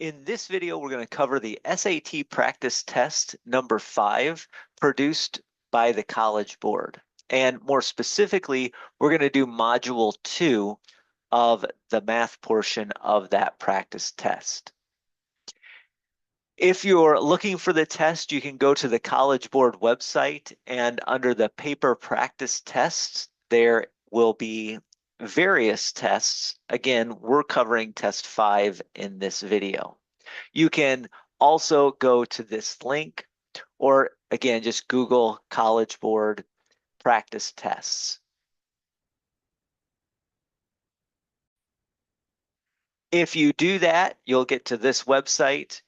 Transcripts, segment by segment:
In this video, we're going to cover the SAT practice test number 5 produced by the College Board. And more specifically, we're going to do module 2 of the math portion of that practice test. If you're looking for the test, you can go to the College Board website, and under the paper practice tests, there will be various tests. Again, we're covering test 5 in this video. You can also go to this link, or again, just Google College Board practice tests. If you do that, you'll get to this website,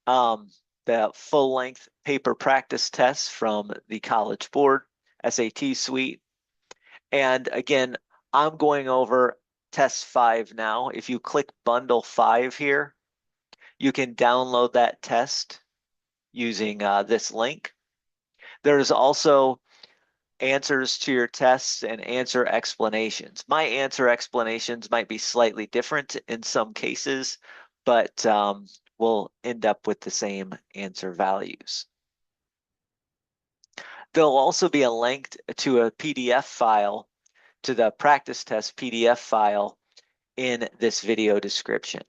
the full-length paper practice tests from the College Board SAT suite. And again, I'm going over test 5 now. If you click bundle 5 here, you can download that test using this link. There's also answers to your tests and answer explanations. My answer explanations might be slightly different in some cases, but we'll end up with the same answer values. There'll also be a link to a PDF file, to the practice test PDF file in this video description.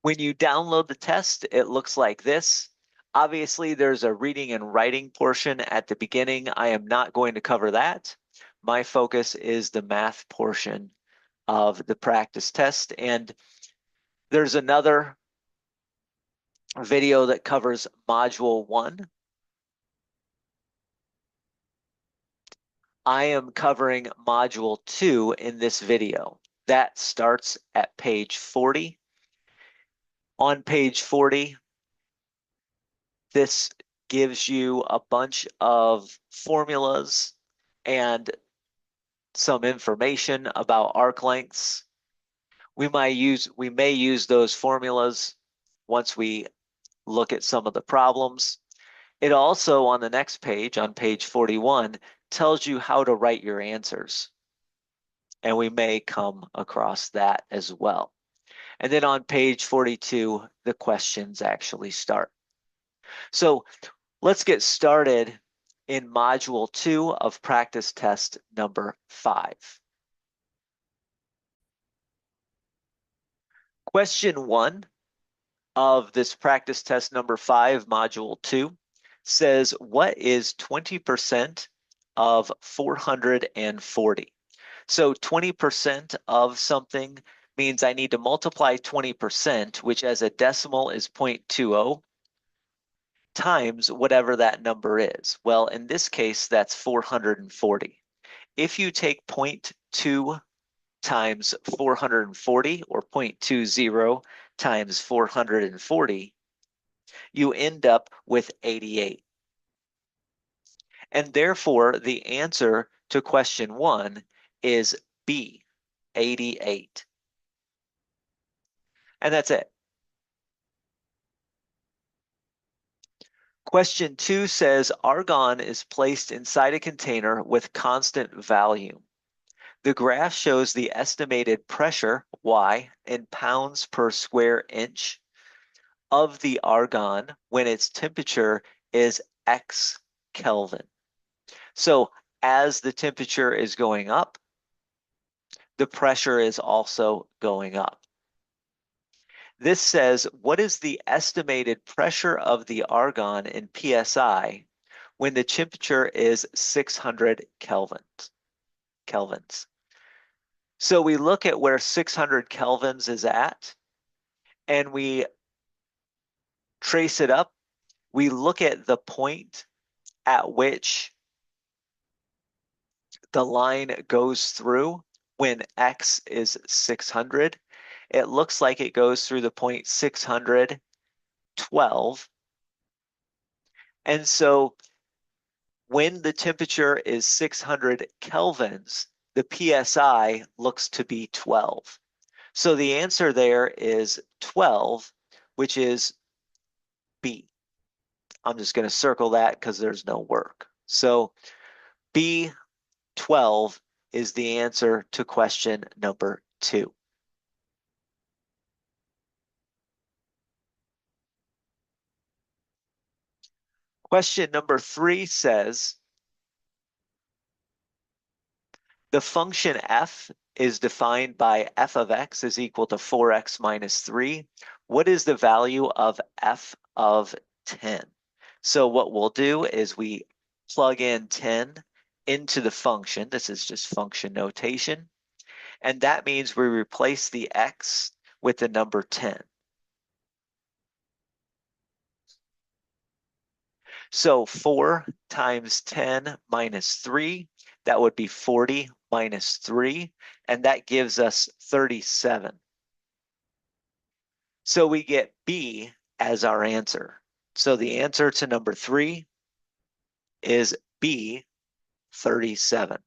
When you download the test, it looks like this. Obviously, there's a reading and writing portion at the beginning. I am not going to cover that. My focus is the math portion of the practice test. And there's another video that covers module 1. I am covering module 2 in this video. That starts at page 40. On page 40, this gives you a bunch of formulas and some information about arc lengths. We may use those formulas once we look at some of the problems. It also, on the next page, on page 41, tells you how to write your answers. And we may come across that as well. And then on page 42, the questions actually start. So let's get started in module 2 of practice test number 5. Question 1 of this practice test number 5, module 2, says, what is 20% of 440? So 20% of something means I need to multiply 20%, which as a decimal is 0.20, times whatever that number is. Well, in this case, that's 440. If you take 0.2 times 440, or 0.20 times 440, you end up with 88. And therefore, the answer to question 1 is B, 88. And that's it. Question 2 says argon is placed inside a container with constant volume. The graph shows the estimated pressure, Y, in pounds per square inch of the argon when its temperature is X Kelvin. So as the temperature is going up, the pressure is also going up. This says, what is the estimated pressure of the argon in PSI when the temperature is 600 kelvins? So we look at where 600 kelvins is at, and we trace it up. We look at the point at which the line goes through when X is 600. It looks like it goes through the point 612. And so when the temperature is 600 kelvins, the PSI looks to be 12. So the answer there is 12, which is B. I'm just going to circle that because there's no work. So B, 12 is the answer to question number 2. Question number 3 says, the function f is defined by f of x is equal to 4x minus 3. What is the value of f of 10? So what we'll do is we plug in 10 into the function. This is just function notation. And that means we replace the x with the number 10. So 4 times 10 minus 3, that would be 40 minus 3, and that gives us 37. So we get B as our answer. So the answer to number 3 is B, 37.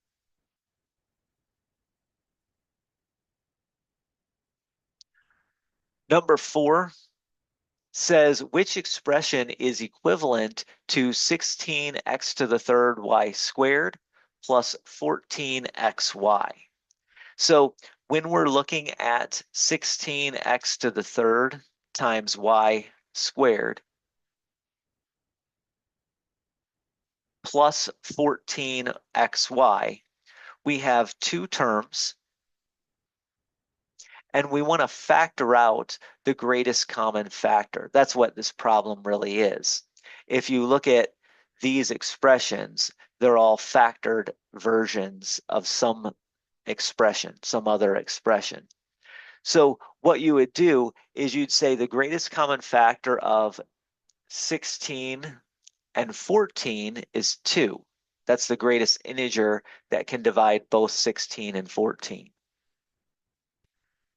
Number 4 says which expression is equivalent to 16x to the third y squared plus 14xy. So when we're looking at 16x to the third times y squared plus 14xy, we have two terms, and we want to factor out the greatest common factor. That's what this problem really is. If you look at these expressions, they're all factored versions of some expression, some other expression. So what you would do is you'd say the greatest common factor of 16 and 14 is 2. That's the greatest integer that can divide both 16 and 14.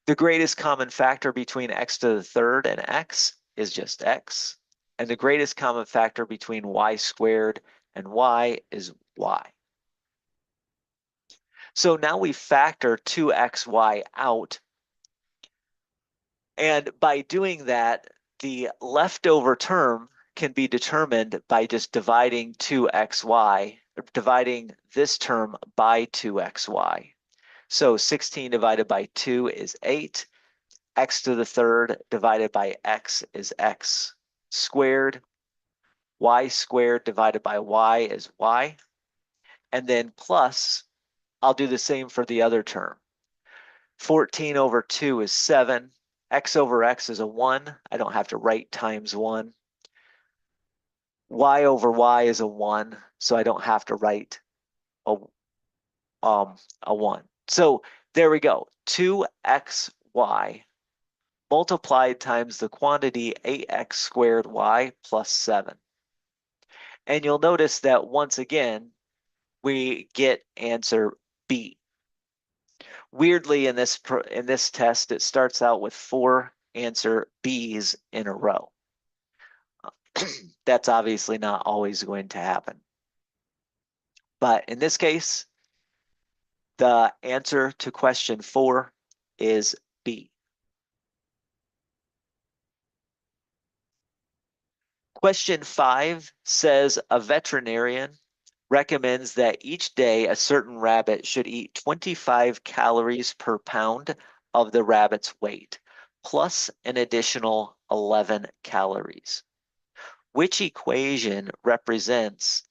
The greatest common factor between x to the third and x is just x. And the greatest common factor between y squared and y is y. So now we factor 2xy out. And by doing that, the leftover term can be determined by just dividing 2xy, dividing this term by 2xy. So 16 divided by 2 is 8. X to the third divided by x is x squared. Y squared divided by y is y. And then plus, I'll do the same for the other term. 14 over 2 is 7. X over x is a 1. I don't have to write times 1. Y over y is a 1, so I don't have to write a 1. So there we go. 2xy multiplied times the quantity 8x squared y plus 7. And you'll notice that once again, we get answer B. Weirdly, in this test, it starts out with 4 answer B's in a row. That's obviously not always going to happen. But in this case, the answer to question 4 is B. Question 5 says a veterinarian recommends that each day a certain rabbit should eat 25 calories per pound of the rabbit's weight, plus an additional 11 calories. Which equation represents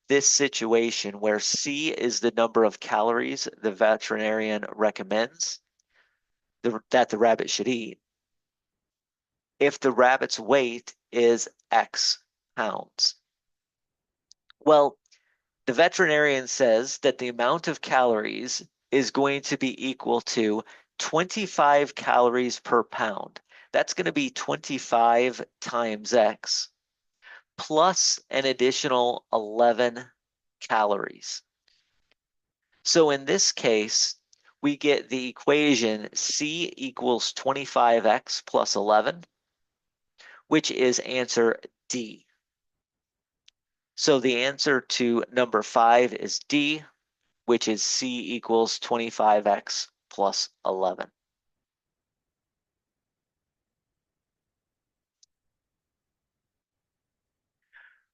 this situation where C is the number of calories the veterinarian recommends that the rabbit should eat if the rabbit's weight is X pounds? Well, the veterinarian says that the amount of calories is going to be equal to 25 calories per pound. That's going to be 25 times X plus an additional 11 calories. So in this case, we get the equation C equals 25x plus 11, which is answer D. So the answer to number 5 is D, which is C equals 25x plus 11.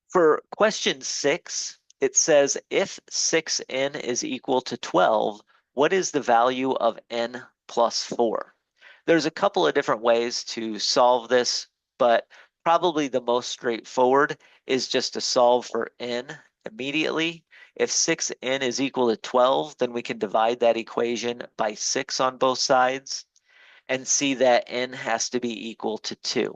For question 6, it says if 6n is equal to 12, what is the value of n plus 4? There's a couple of different ways to solve this, but probably the most straightforward is just to solve for n immediately. If 6n is equal to 12, then we can divide that equation by 6 on both sides and see that n has to be equal to 2.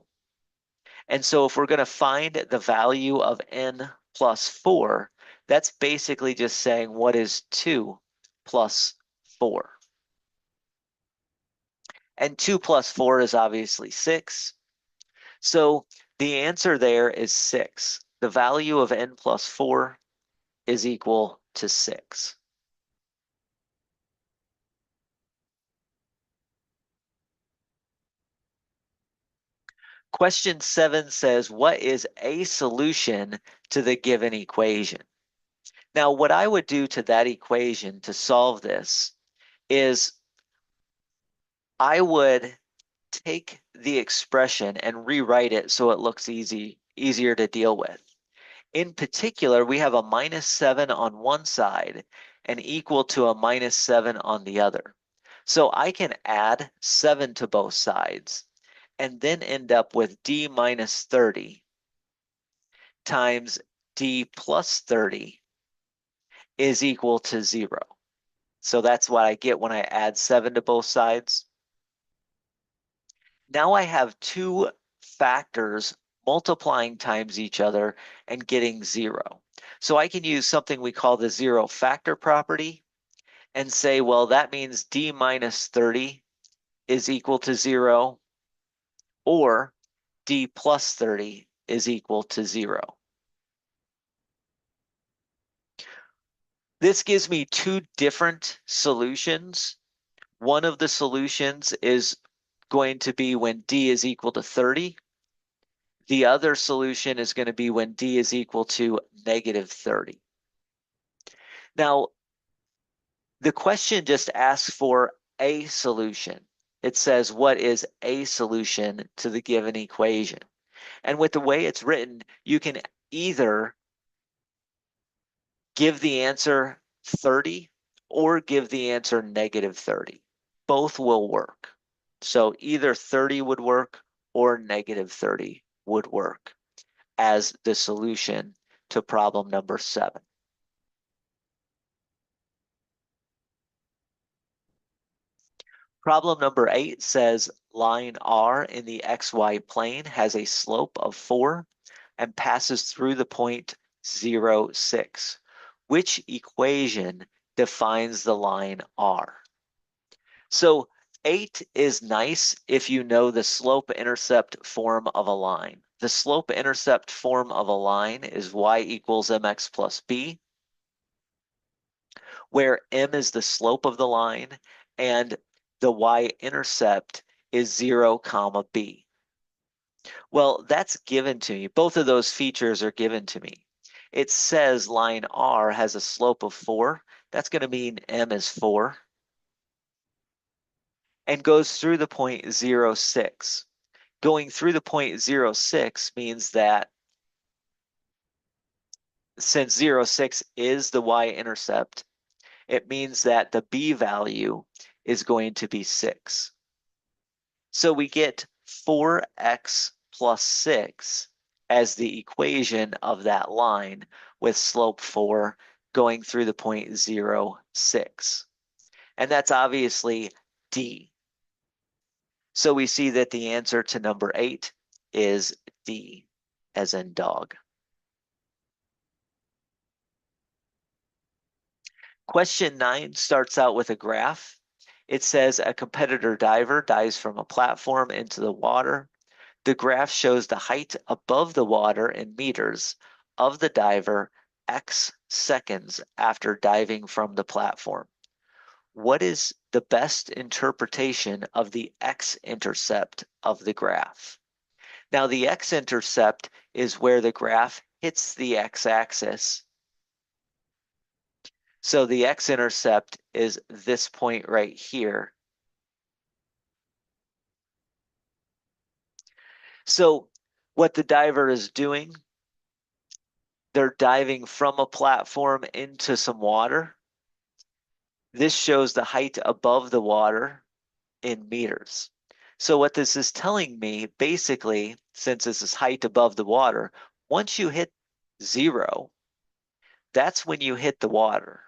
And so if we're going to find the value of n plus 4, that's basically just saying what is 2 plus 4. And 2 plus 4 is obviously 6. So the answer there is 6. The value of n plus 4 is equal to 6. Question 7 says, what is a solution to the given equation? Now, what I would do to that equation to solve this is I would take the expression and rewrite it so it looks easier to deal with. In particular, we have a minus 7 on one side and equal to a minus 7 on the other. So I can add 7 to both sides and then end up with d minus 30 times d plus 30 is equal to 0. So that's what I get when I add 7 to both sides. Now I have two factors multiplying times each other and getting 0. So I can use something we call the zero factor property and say, well, that means d minus 30 is equal to 0, or d plus 30 is equal to 0. This gives me two different solutions. One of the solutions is going to be when d is equal to 30. The other solution is going to be when d is equal to negative 30. Now, the question just asks for a solution. It says, what is a solution to the given equation? And with the way it's written, you can either give the answer 30 or give the answer negative 30. Both will work. So either 30 would work or negative 30 would work as the solution to problem number 7. Problem number 8 says line R in the xy plane has a slope of 4 and passes through the point 0, 6. Which equation defines the line R? So 8 is nice if you know the slope-intercept form of a line. The slope-intercept form of a line is y equals mx plus b, where m is the slope of the line and the y-intercept is 0, comma b. Well, that's given to me. Both of those features are given to me. It says line R has a slope of 4. That's going to mean m is 4. And goes through the point 0, 6. Going through the point 0, 6 means that since 0, 6 is the y-intercept, it means that the b value is going to be 6. So we get 4x plus 6 as the equation of that line with slope 4 going through the point 0, 6. And that's obviously D. So we see that the answer to number 8 is D, as in dog. Question 9 starts out with a graph. It says a competitor diver dives from a platform into the water. The graph shows the height above the water in meters of the diver X seconds after diving from the platform. What is the best interpretation of the x-intercept of the graph? Now, the x-intercept is where the graph hits the x-axis. So the x-intercept is this point right here. So what the diver is doing, they're diving from a platform into some water. This shows the height above the water in meters. So what this is telling me, basically, since this is height above the water, once you hit 0, that's when you hit the water.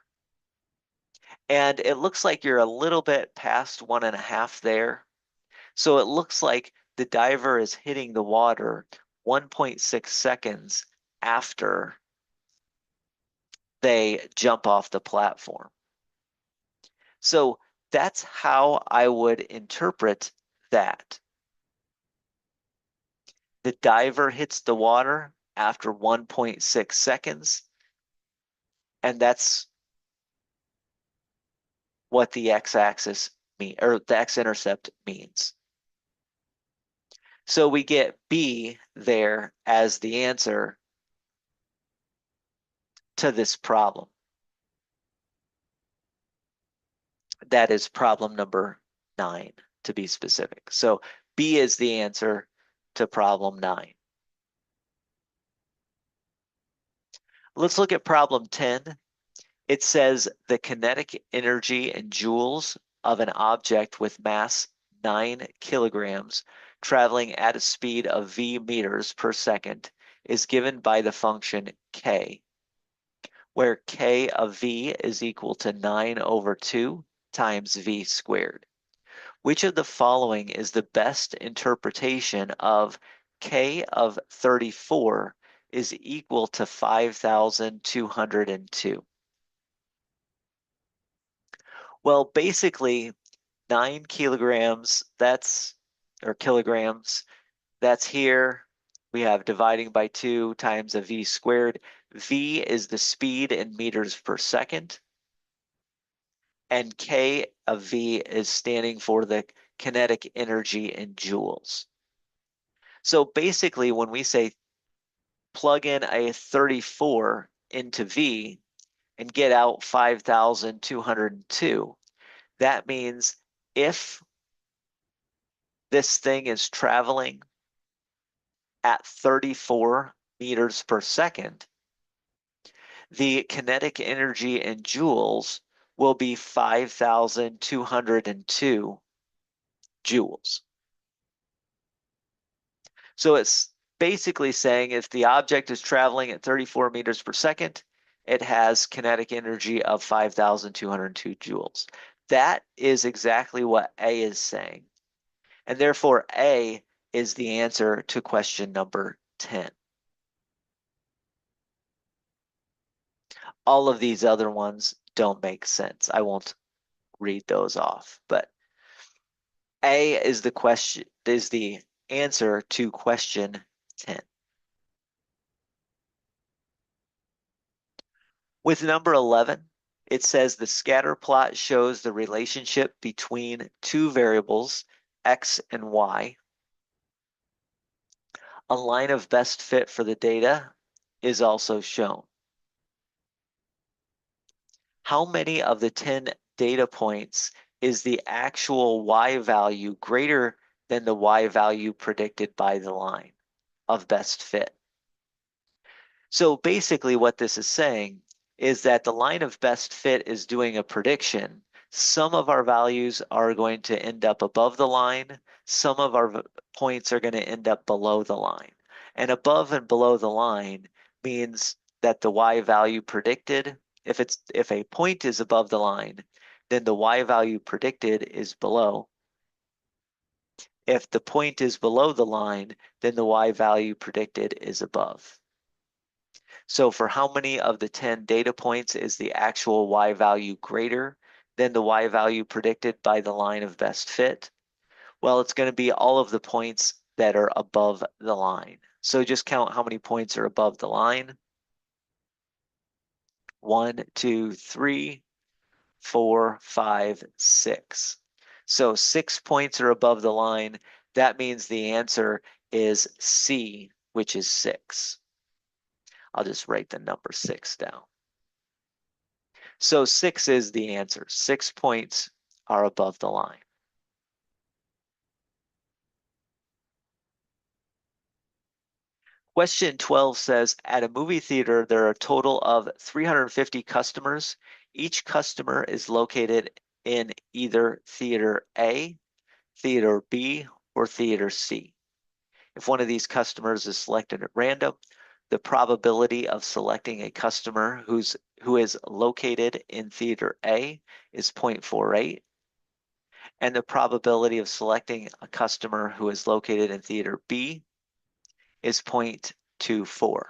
And it looks like you're a little bit past 1.5 there. So it looks like the diver is hitting the water 1.6 seconds after they jump off the platform. So that's how I would interpret that. The diver hits the water after 1.6 seconds, and that's what the x-axis mean, or the x-intercept means. So we get B there as the answer to this problem. That is problem number 9, to be specific. So B is the answer to problem 9. Let's look at problem 10. It says the kinetic energy in joules of an object with mass 9 kilograms traveling at a speed of v meters per second is given by the function k, where k of v is equal to 9/2 times v squared. Which of the following is the best interpretation of k of 34 is equal to 5,202? Well, basically, 9 kilograms, or kilograms, that's here. We have dividing by 2 times a v squared. V is the speed in meters per second. And K of V is standing for the kinetic energy in joules. So basically, when we say plug in a 34 into V and get out 5,202, that means if this thing is traveling at 34 meters per second, the kinetic energy in joules will be 5,202 joules. So it's basically saying if the object is traveling at 34 meters per second, it has kinetic energy of 5,202 joules. That is exactly what A is saying. And therefore, A is the answer to question number 10. All of these other ones don't make sense. I won't read those off, but A is the answer to question 10. With number 11, it says the scatter plot shows the relationship between two variables, x and y. A line of best fit for the data is also shown. How many of the 10 data points is the actual y value greater than the y value predicted by the line of best fit? So basically what this is saying is that the line of best fit is doing a prediction. Some of our values are going to end up above the line. Some of our points are going to end up below the line. And above and below the line means that the y value predicted, if a point is above the line, then the y value predicted is below. If the point is below the line, then the y value predicted is above. So for how many of the 10 data points is the actual y value greater than the y value predicted by the line of best fit? Well, it's going to be all of the points that are above the line. So just count how many points are above the line. 1, 2, 3, 4, 5, 6. So 6 points are above the line. That means the answer is C, which is 6. I'll just write the number 6 down. So 6 is the answer. 6 points are above the line. Question 12 says, at a movie theater, there are a total of 350 customers. Each customer is located in either theater A, theater B, or theater C. If one of these customers is selected at random, the probability of selecting a customer who is located in theater A is 0.48, and the probability of selecting a customer who is located in theater B is 0.24.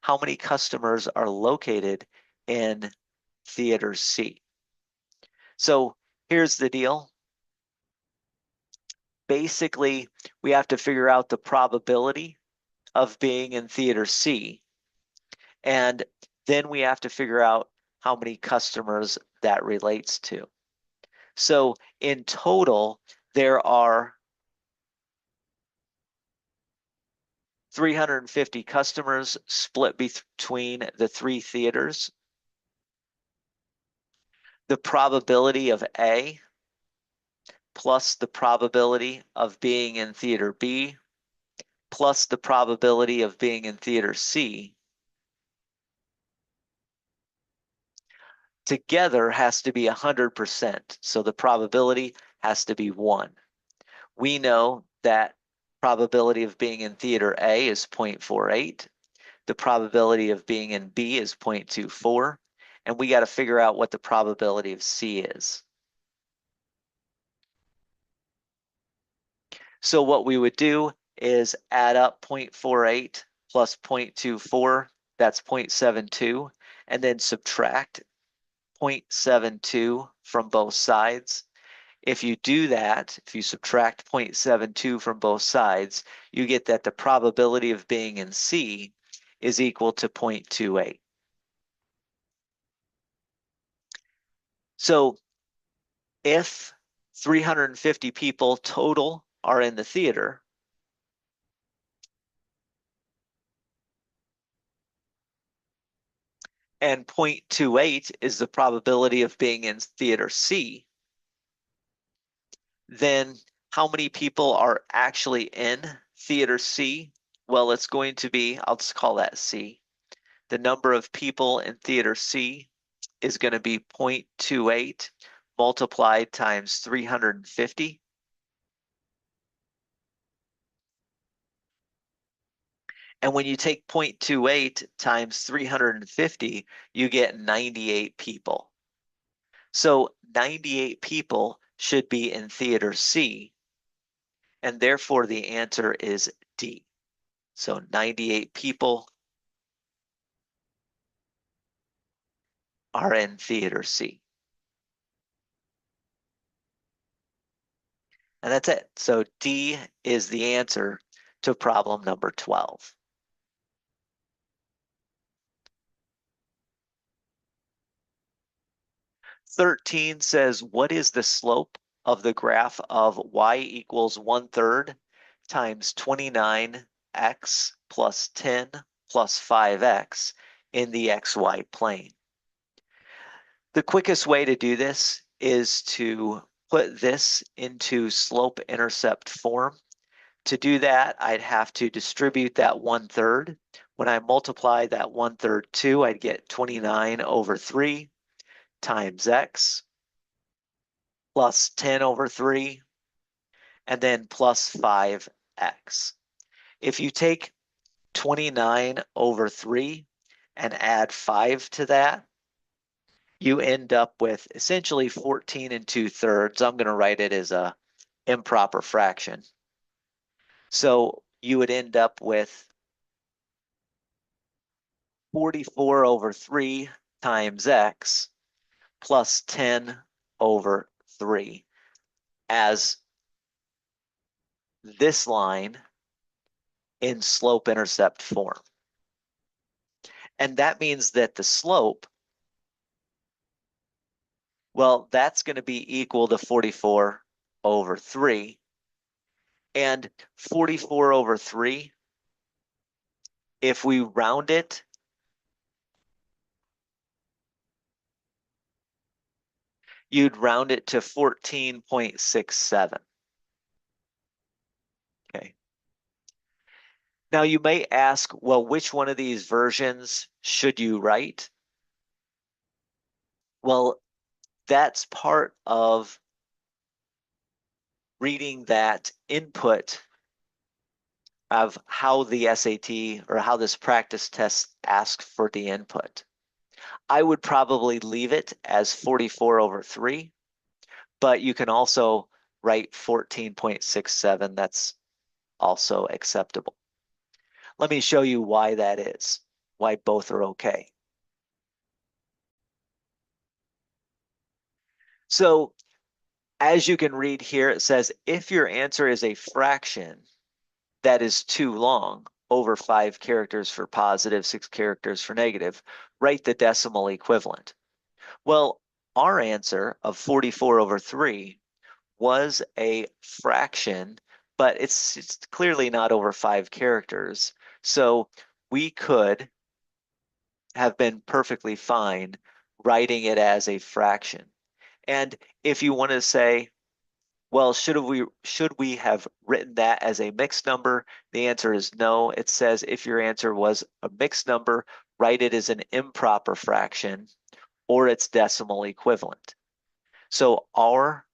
How many customers are located in theater C? So here's the deal. Basically, we have to figure out the probability of being in theater C, and then we have to figure out how many customers that relates to. So in total, there are 350 customers split between the three theaters. The probability of A plus the probability of being in theater B plus the probability of being in theater C together has to be 100%. So the probability has to be 1. We know that probability of being in theater A is 0.48. The probability of being in B is 0.24. And we got to figure out what the probability of C is. So what we would do is add up 0.48 plus 0.24, that's 0.72, and then subtract 0.72 from both sides. If you do that, if you subtract 0.72 from both sides, you get that the probability of being in C is equal to 0.28. So if 350 people total are in the theater, and 0.28 is the probability of being in theater C, then how many people are actually in theater C? Well, it's going to be, I'll just call that C. The number of people in theater C is going to be 0.28 multiplied times 350. And when you take 0.28 times 350, you get 98 people. So 98 people should be in theater C, and therefore the answer is D. So 98 people are in theater C. And that's it. So D is the answer to problem number 12. Thirteen says, what is the slope of the graph of y equals 1/3 times 29x plus 10 plus 5x in the xy plane? The quickest way to do this is to put this into slope-intercept form. To do that, I'd have to distribute that 1/3. When I multiply that 1/3 2, I'd get 29 over 3 times x plus 10 over 3, and then plus 5x. If you take 29 over 3 and add 5 to that, you end up with essentially 14 2/3. I'm going to write it as a improper fraction. So you would end up with 44 over 3 times x plus 10 over 3 as this line in slope-intercept form. And that means that the slope, well, that's going to be equal to 44 over 3. And 44 over 3, if we round it, you'd round it to 14.67. Okay. Now you may ask, well, which one of these versions should you write? Well, that's part of reading that input of how the SAT or how this practice test asks for the input. I would probably leave it as 44/3, but you can also write 14.67. That's also acceptable. Let me show you why that is, why both are okay. So as you can read here, it says if your answer is a fraction that is too long, over 5 characters for positive, 6 characters for negative, write the decimal equivalent. Well, our answer of 44/3 was a fraction, but it's clearly not over 5 characters. So we could have been perfectly fine writing it as a fraction. And if you want to say, well, should we have written that as a mixed number? The answer is no. It says if your answer was a mixed number, write it as an improper fraction or its decimal equivalent. So our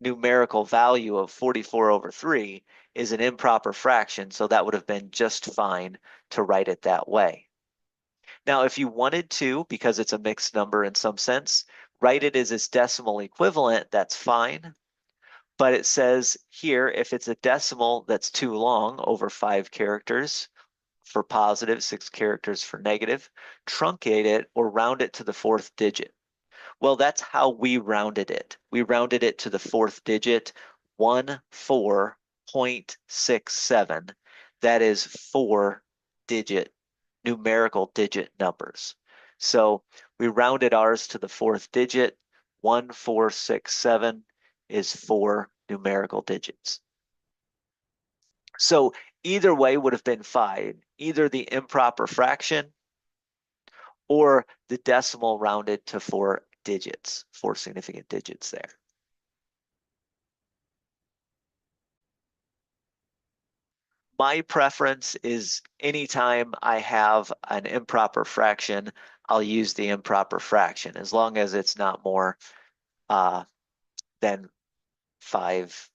numerical value of 44/3 is an improper fraction, so that would have been just fine to write it that way. Now, if you wanted to, because it's a mixed number in some sense, write it as its decimal equivalent, that's fine. But it says here, if it's a decimal that's too long, over 5 characters for positive, 6 characters for negative, truncate it or round it to the 4th digit. Well, that's how we rounded it. We rounded it to the 4th digit, 14.67. That is 4-digit numerical digit numbers. So we rounded ours to the 4th digit. 1467 is 4 numerical digits. So either way would have been fine, either the improper fraction or the decimal rounded to 4 digits, 4 significant digits there. My preference is anytime I have an improper fraction, I'll use the improper fraction as long as it's not more than 5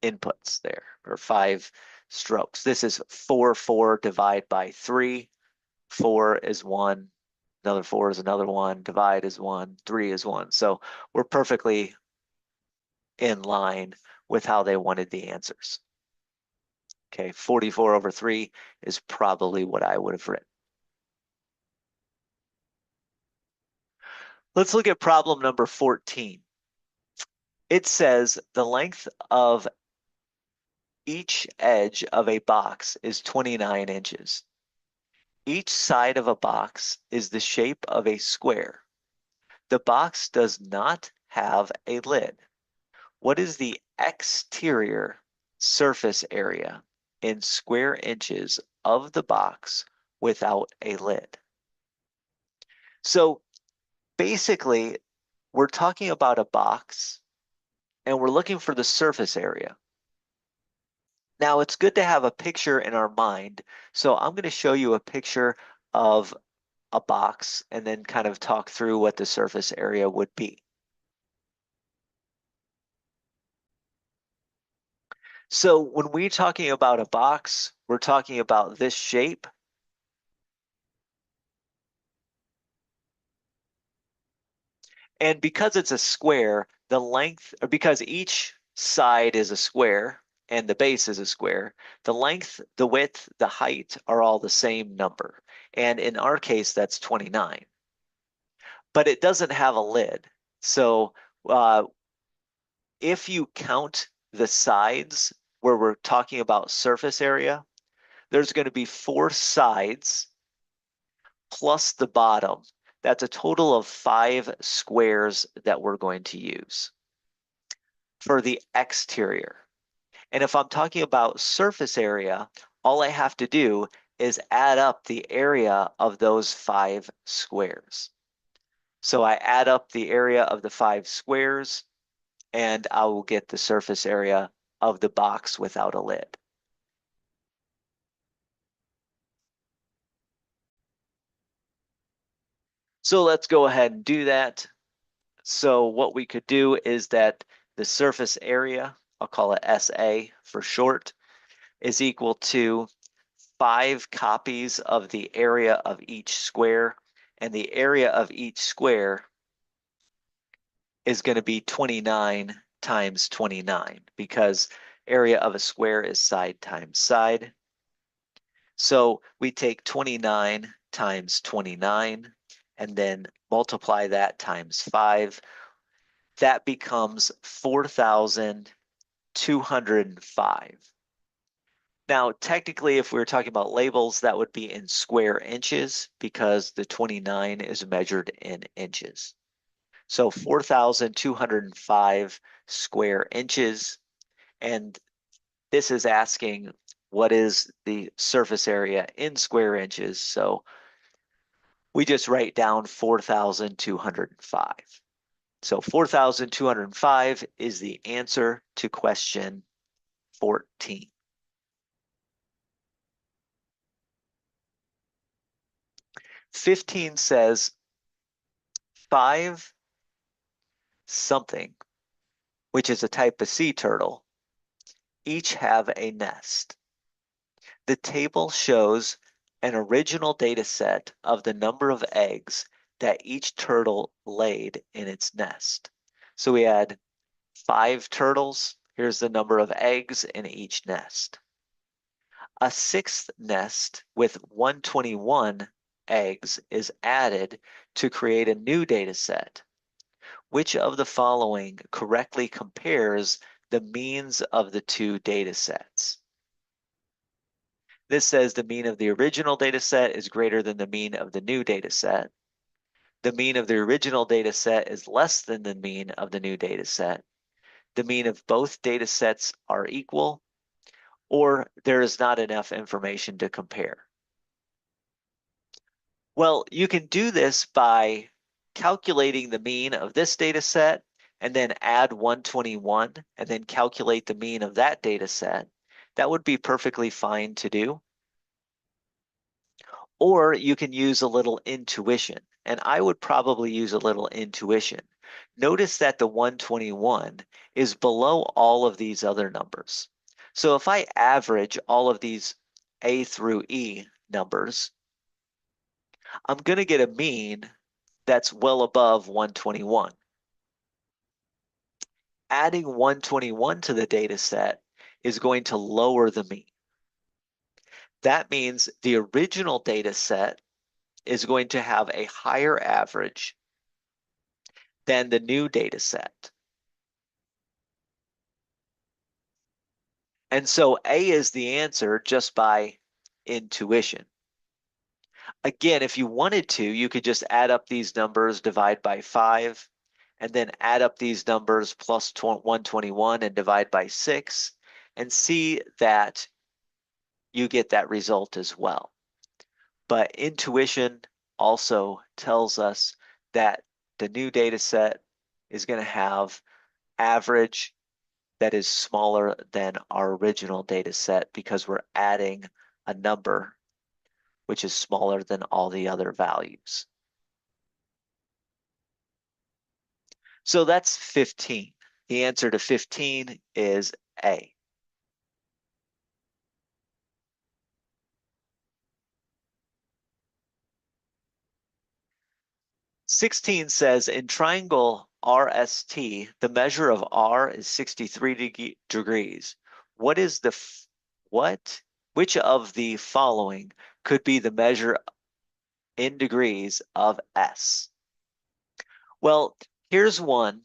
inputs there, or 5 strokes. This is 4 divide by 3. 4 is 1, another 4 is another 1, divide is 1, 3 is 1. So we're perfectly in line with how they wanted the answers. Okay, 44/3 is probably what I would have written. Let's look at problem number 14. It says the length of each edge of a box is 29 inches. Each side of a box is the shape of a square. The box does not have a lid. What is the exterior surface area in square inches of the box without a lid? So basically, we're talking about a box and we're looking for the surface area. Now, it's good to have a picture in our mind. So I'm going to show you a picture of a box and then kind of talk through what the surface area would be. So when we're talking about a box, we're talking about this shape. And because it's a square, the length, or because each side is a square and the base is a square, the length, the width, the height are all the same number. And in our case, that's 29. But it doesn't have a lid. So if you count the sides where we're talking about surface area, there's going to be 4 sides plus the bottom. That's a total of 5 squares that we're going to use for the exterior. And if I'm talking about surface area, all I have to do is add up the area of those 5 squares. So I add up the area of the 5 squares and I will get the surface area of the box without a lid. So let's go ahead and do that. So what we could do is that the surface area, I'll call it SA for short, is equal to 5 copies of the area of each square. And the area of each square is going to be 29 times 29 because area of a square is side times side. So we take 29 times 29 and then multiply that times 5. That becomes 4,205. Now, technically, if we were talking about labels, that would be in square inches because the 29 is measured in inches. So 4,205 square inches. And this is asking what is the surface area in square inches. So we just write down 4,205. So 4,205 is the answer to question 14. Fifteen says 5 something, which is a type of sea turtle, each have a nest. The table shows an original data set of the number of eggs that each turtle laid in its nest. So we had 5 turtles. Here's the number of eggs in each nest. A 6th nest with 121 eggs is added to create a new data set. Which of the following correctly compares the means of the two data sets? This says the mean of the original data set is greater than the mean of the new data set. The mean of the original data set is less than the mean of the new data set. The mean of both data sets are equal, or there is not enough information to compare. Well, you can do this by calculating the mean of this data set and then add 121 and then calculate the mean of that data set. That would be perfectly fine to do. Or you can use a little intuition, and I would probably use a little intuition. Notice that the 121 is below all of these other numbers. So if I average all of these A through E numbers, I'm going to get a mean that's well above 121. Adding 121 to the data set is going to lower the mean. That means the original data set is going to have a higher average than the new data set. And so A is the answer just by intuition. Again, if you wanted to, you could just add up these numbers, divide by 5, and then add up these numbers plus 121 and divide by 6, and see that you get that result as well. But intuition also tells us that the new data set is going to have average that is smaller than our original data set because we're adding a number which is smaller than all the other values. So that's 15. The answer to 15 is A. Sixteen says in triangle RST, the measure of R is 63 degrees. What is the which of the following could be the measure in degrees of S? Well, here's one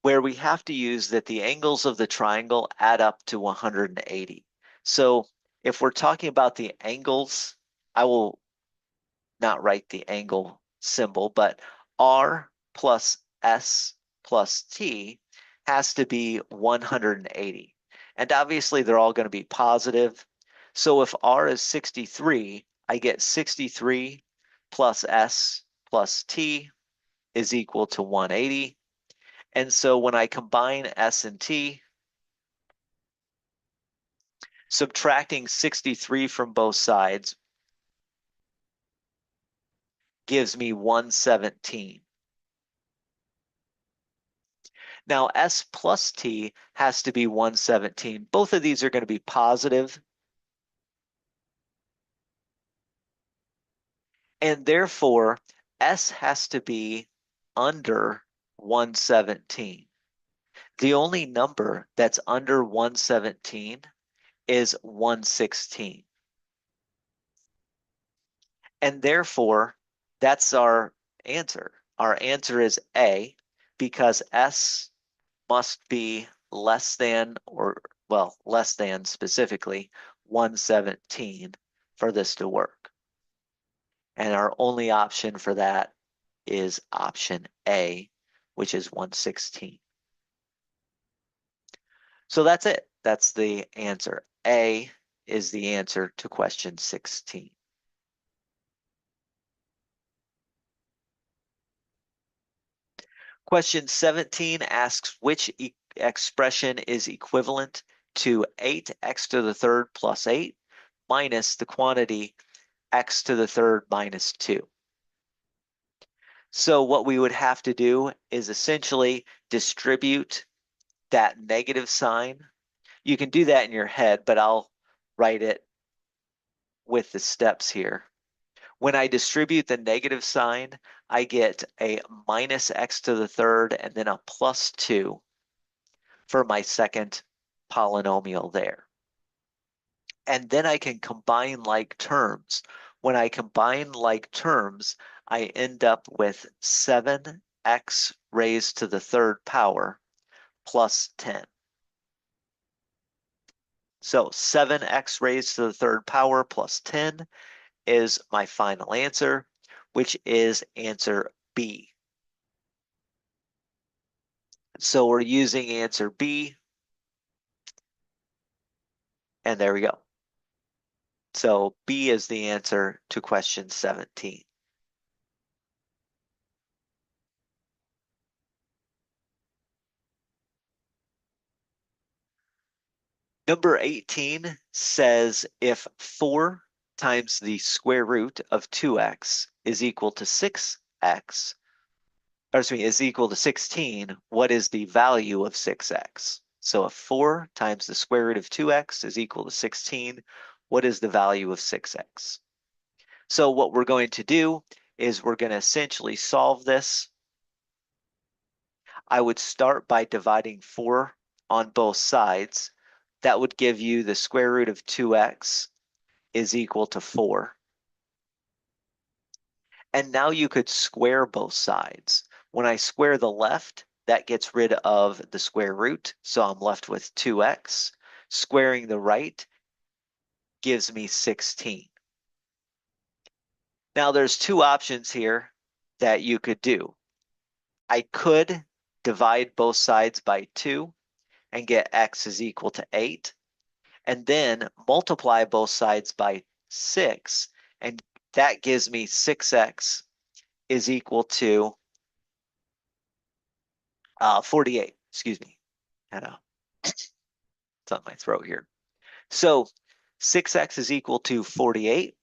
where we have to use that the angles of the triangle add up to 180. So if we're talking about the angles, I will not write the angle symbol, but R plus S plus T has to be 180. And obviously they're all going to be positive. So if R is 63, I get 63 plus S plus T is equal to 180. And so when I combine S and T, subtracting 63 from both sides gives me 117. Now S plus T has to be 117. Both of these are going to be positive. And therefore, S has to be under 117. The only number that's under 117 is 116. And therefore, that's our answer. Our answer is A, because S must be less than, or well, less than specifically 117 for this to work. And our only option for that is option A, which is 116. So that's it. That's the answer. A is the answer to question 16. Question 17 asks which expression is equivalent to 8x to the third plus 8 minus the quantity x to the third minus 2. So what we would have to do is essentially distribute that negative sign. You can do that in your head, but I'll write it with the steps here. When I distribute the negative sign, I get a minus x to the third and then a plus 2 for my second polynomial there. And then I can combine like terms. When I combine like terms, I end up with 7x raised to the third power plus 10. So 7x raised to the third power plus 10 is my final answer, which is answer B. So we're using answer B, and there we go. So B is the answer to question 17. Number 18 says if 4 times the square root of 2x is equal to 6x, or excuse me, is equal to 16, what is the value of 6x? So if 4 times the square root of 2x is equal to 16, what is the value of 6x? So what we're going to do is we're going to essentially solve this. I would start by dividing 4 on both sides. That would give you the square root of 2x is equal to 4. And now you could square both sides. When I square the left, that gets rid of the square root, so I'm left with 2x. Squaring the right gives me 16. Now there's two options here that you could do. I could divide both sides by 2 and get x is equal to 8, and then multiply both sides by 6, and that gives me 6x is equal to 48. Excuse me. It's on my throat here. So 6x is equal to 48.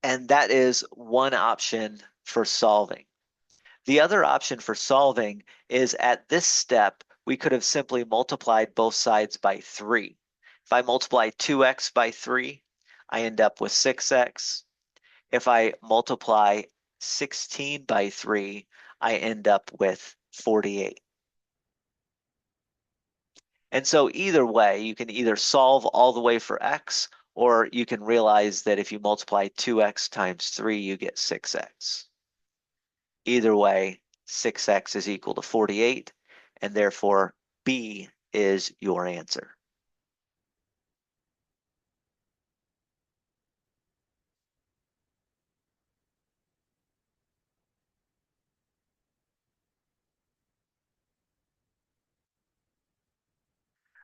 And that is one option for solving. The other option for solving is at this step, we could have simply multiplied both sides by 3. If I multiply 2x by 3, I end up with 6x. If I multiply 16 by 3, I end up with 48. And so either way, you can either solve all the way for x, or you can realize that if you multiply 2x times 3, you get 6x. Either way, 6x is equal to 48, and therefore B is your answer.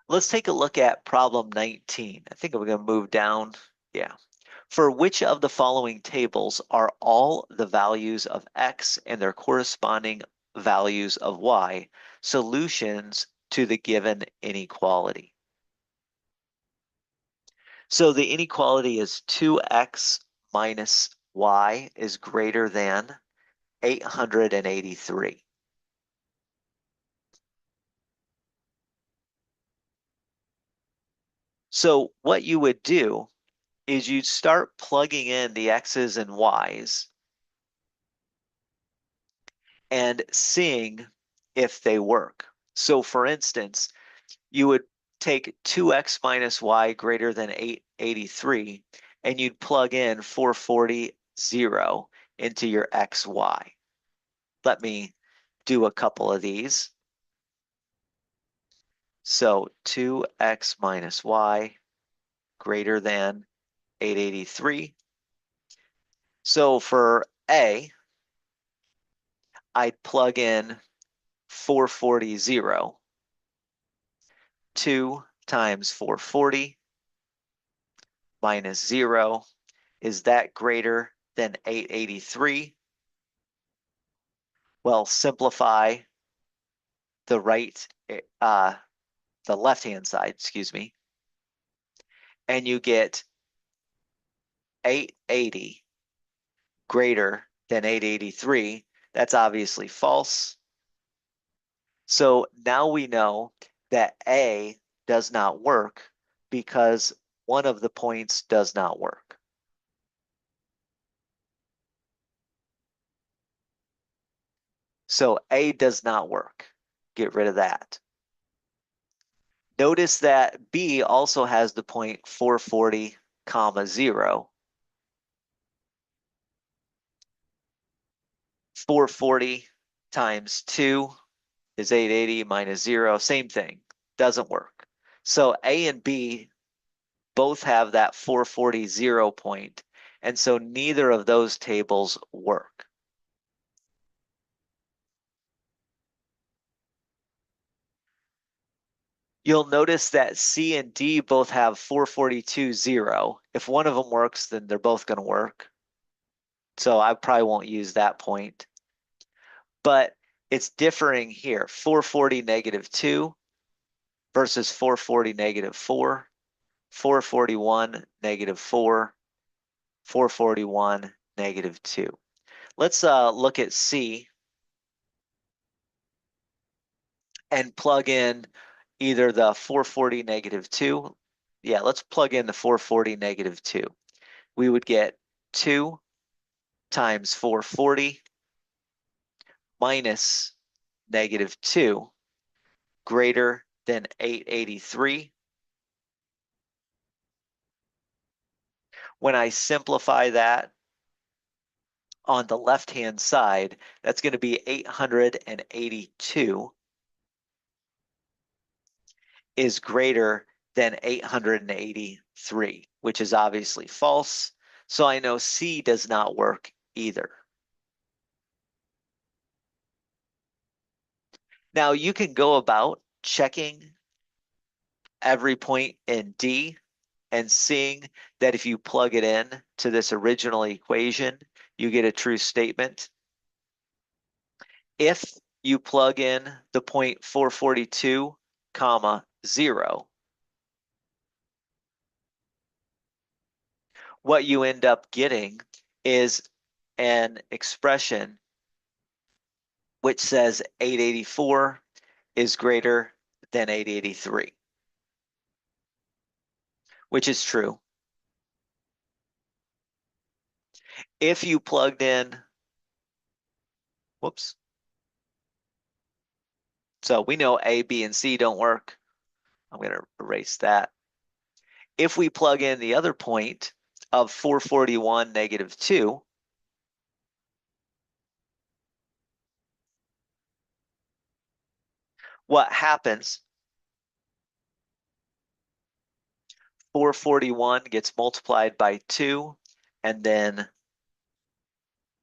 Let's take a look at problem 19. I think we're going to move down. Yeah. For which of the following tables are all the values of x and their corresponding values of y solutions to the given inequality? So the inequality is 2x minus y is greater than 883. So what you would do is you'd start plugging in the x's and y's and seeing if they work. So for instance, you would take 2x minus y greater than 883, and you'd plug in 440, 0 into your xy. Let me do a couple of these. So 2x minus y greater than 883. So for A, I'd plug in 440, 0. 2 times 440 minus 0. Is that greater than 883? Well, simplify the the left-hand side, excuse me, and you get 880 greater than 883. That's obviously false. So now we know that A does not work because one of the points does not work. So A does not work. Get rid of that. Notice that B also has the point 440, 0. 440 times 2 is 880 minus 0. Same thing. Doesn't work. So A and B both have that 440, 0 point, and so neither of those tables work. You'll notice that C and D both have 442, 0. If one of them works, then they're both going to work. So I probably won't use that point. But it's differing here. 440, negative 2 versus 440, negative 4. 441, negative 4. 441, negative 2. Let's look at C and plug in either the 440, negative 2. Yeah, let's plug in the 440, negative 2. We would get 2 times 440 minus negative 2 greater than 883. When I simplify that on the left-hand side, that's going to be 882 is greater than 883, which is obviously false. So I know C does not work either. Now you can go about checking every point in D and seeing that if you plug it in to this original equation, you get a true statement. If you plug in the point 442, 0, what you end up getting is an expression which says 884 is greater than 883, which is true. If you plugged in, whoops. So we know A, B, and C don't work. I'm going to erase that. If we plug in the other point of 441, negative 2, what happens? 441 gets multiplied by 2, and then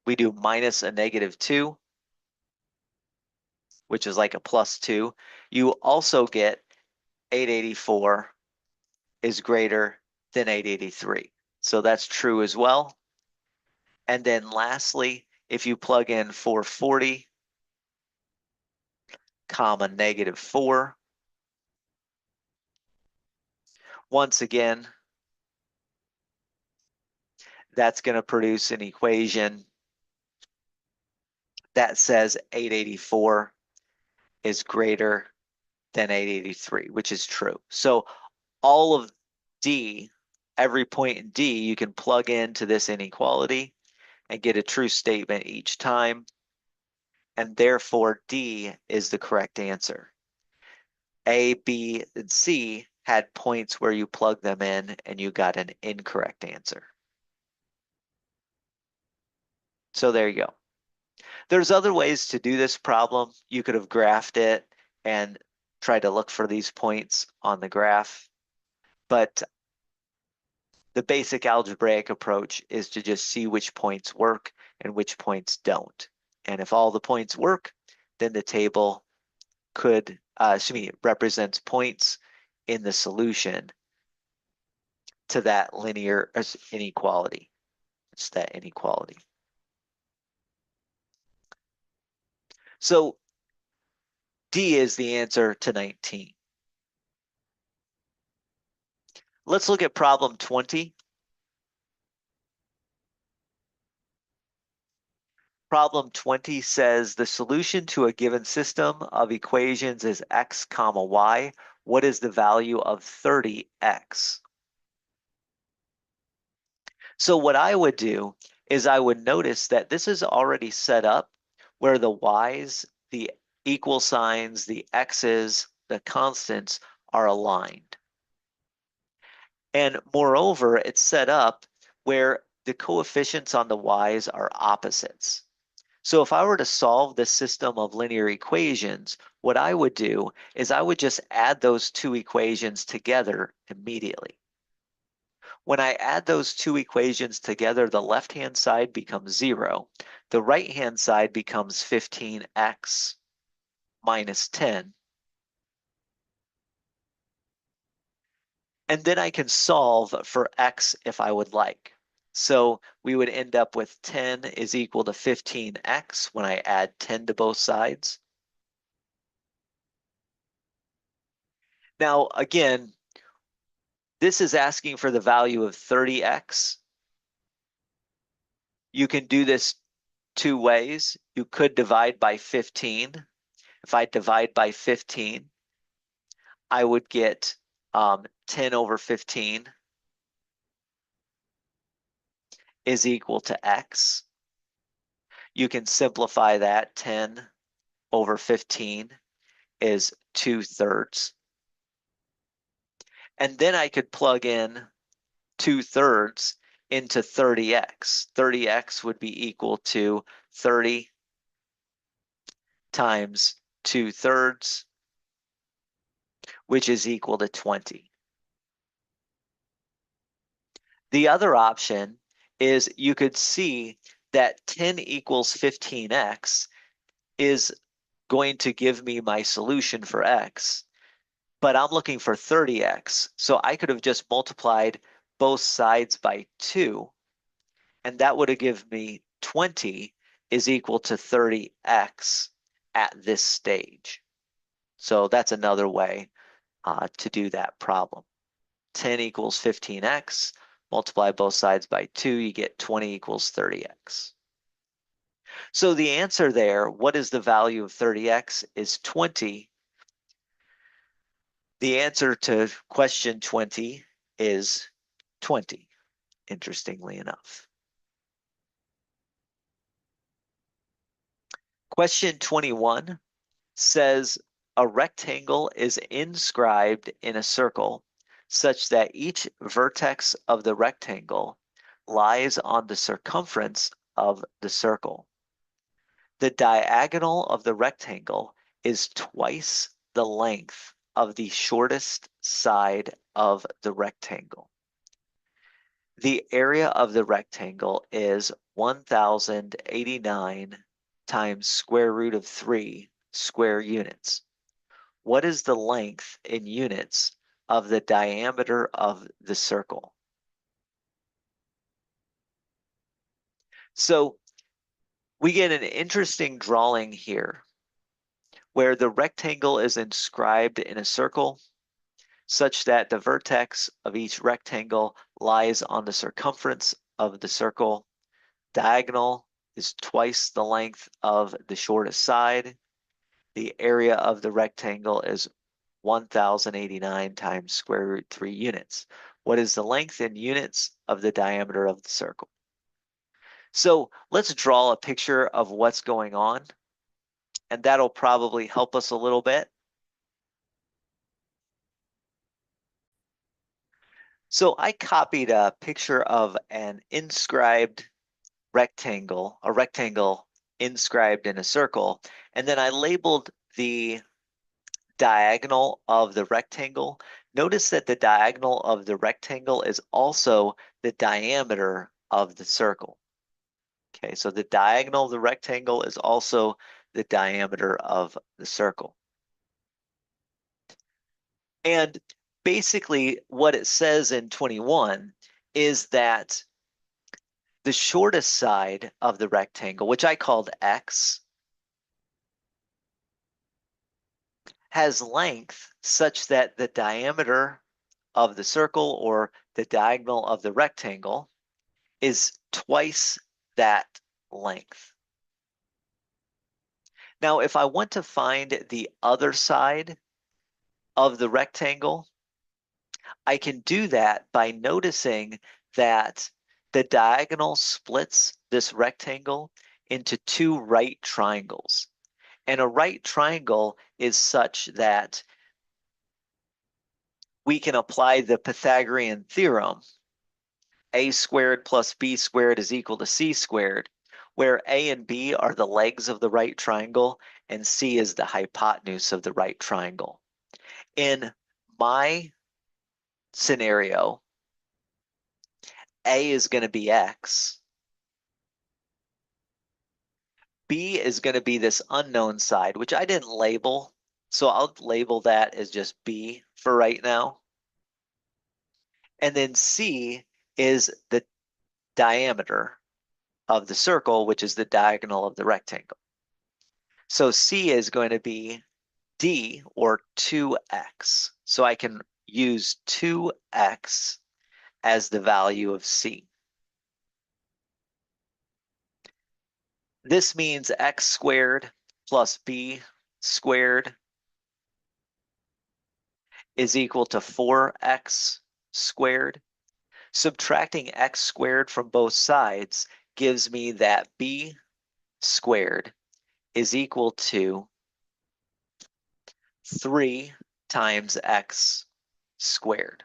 we do minus a negative 2, which is like a plus 2. You also get 884 is greater than 883. So that's true as well. And then lastly, if you plug in 440, negative 4, once again, that's going to produce an equation that says 884 is greater than 883, which is true. So all of D, every point in D, you can plug into this inequality and get a true statement each time. And therefore, D is the correct answer. A, B, and C had points where you plug them in and you got an incorrect answer. So there you go. There's other ways to do this problem. You could have graphed it and tried to look for these points on the graph. But the basic algebraic approach is to just see which points work and which points don't. And if all the points work, then the table could, represents points in the solution to that linear inequality. It's that inequality. So D is the answer to 19. Let's look at problem 20. Problem 20 says the solution to a given system of equations is x comma y. What is the value of 30x? So what I would do is I would notice that this is already set up where the y's, the equal signs, the x's, the constants are aligned. And moreover, it's set up where the coefficients on the y's are opposites. So if I were to solve this system of linear equations, what I would do is I would just add those two equations together immediately. When I add those two equations together, the left-hand side becomes 0. The right-hand side becomes 15x minus 10. And then I can solve for x if I would like. So we would end up with 10 is equal to 15x when I add 10 to both sides. Now, again, this is asking for the value of 30x. You can do this two ways. You could divide by 15. If I divide by 15, I would get 10 over 15 is equal to x. You can simplify that. 10 over 15 is 2/3. And then I could plug in 2/3 into 30x. 30x would be equal to 30 times 2/3, which is equal to 20. The other option is you could see that 10 equals 15x is going to give me my solution for x, but I'm looking for 30x. So I could have just multiplied both sides by 2, and that would have given me 20 is equal to 30x at this stage. So that's another way to do that problem. 10 equals 15x, multiply both sides by 2, you get 20 equals 30x. So the answer there, what is the value of 30x, is 20. The answer to question 20 is 20, interestingly enough. Question 21 says a rectangle is inscribed in a circle such that each vertex of the rectangle lies on the circumference of the circle. The diagonal of the rectangle is twice the length of the shortest side of the rectangle. The area of the rectangle is 1089 times square root of 3 square units. What is the length in units of the diameter of the circle? So we get an interesting drawing here where the rectangle is inscribed in a circle such that the vertex of each rectangle lies on the circumference of the circle. Diagonal is twice the length of the shortest side. The area of the rectangle is 1089 times square root 3 units. What is the length in units of the diameter of the circle? So let's draw a picture of what's going on, and that'll probably help us a little bit. So I copied a picture of an inscribed rectangle, a rectangle inscribed in a circle, and then I labeled the diagonal of the rectangle. Notice that the diagonal of the rectangle is also the diameter of the circle. Okay, so the diagonal of the rectangle is also the diameter of the circle. And basically what it says in 21 is that the shortest side of the rectangle, which I called X, has length such that the diameter of the circle or the diagonal of the rectangle is twice that length. Now, if I want to find the other side of the rectangle, I can do that by noticing that the diagonal splits this rectangle into two right triangles. And a right triangle is such that we can apply the Pythagorean theorem, a squared plus b squared is equal to c squared, where a and b are the legs of the right triangle and c is the hypotenuse of the right triangle. In my scenario, a is going to be x, b is going to be this unknown side, which I didn't label, so I'll label that as just b for right now. And then c is the diameter of the circle, which is the diagonal of the rectangle. So c is going to be d, or 2x. So I can use 2x as the value of c. This means x squared plus b squared is equal to 4x squared. Subtracting x squared from both sides gives me that b squared is equal to 3 times x squared.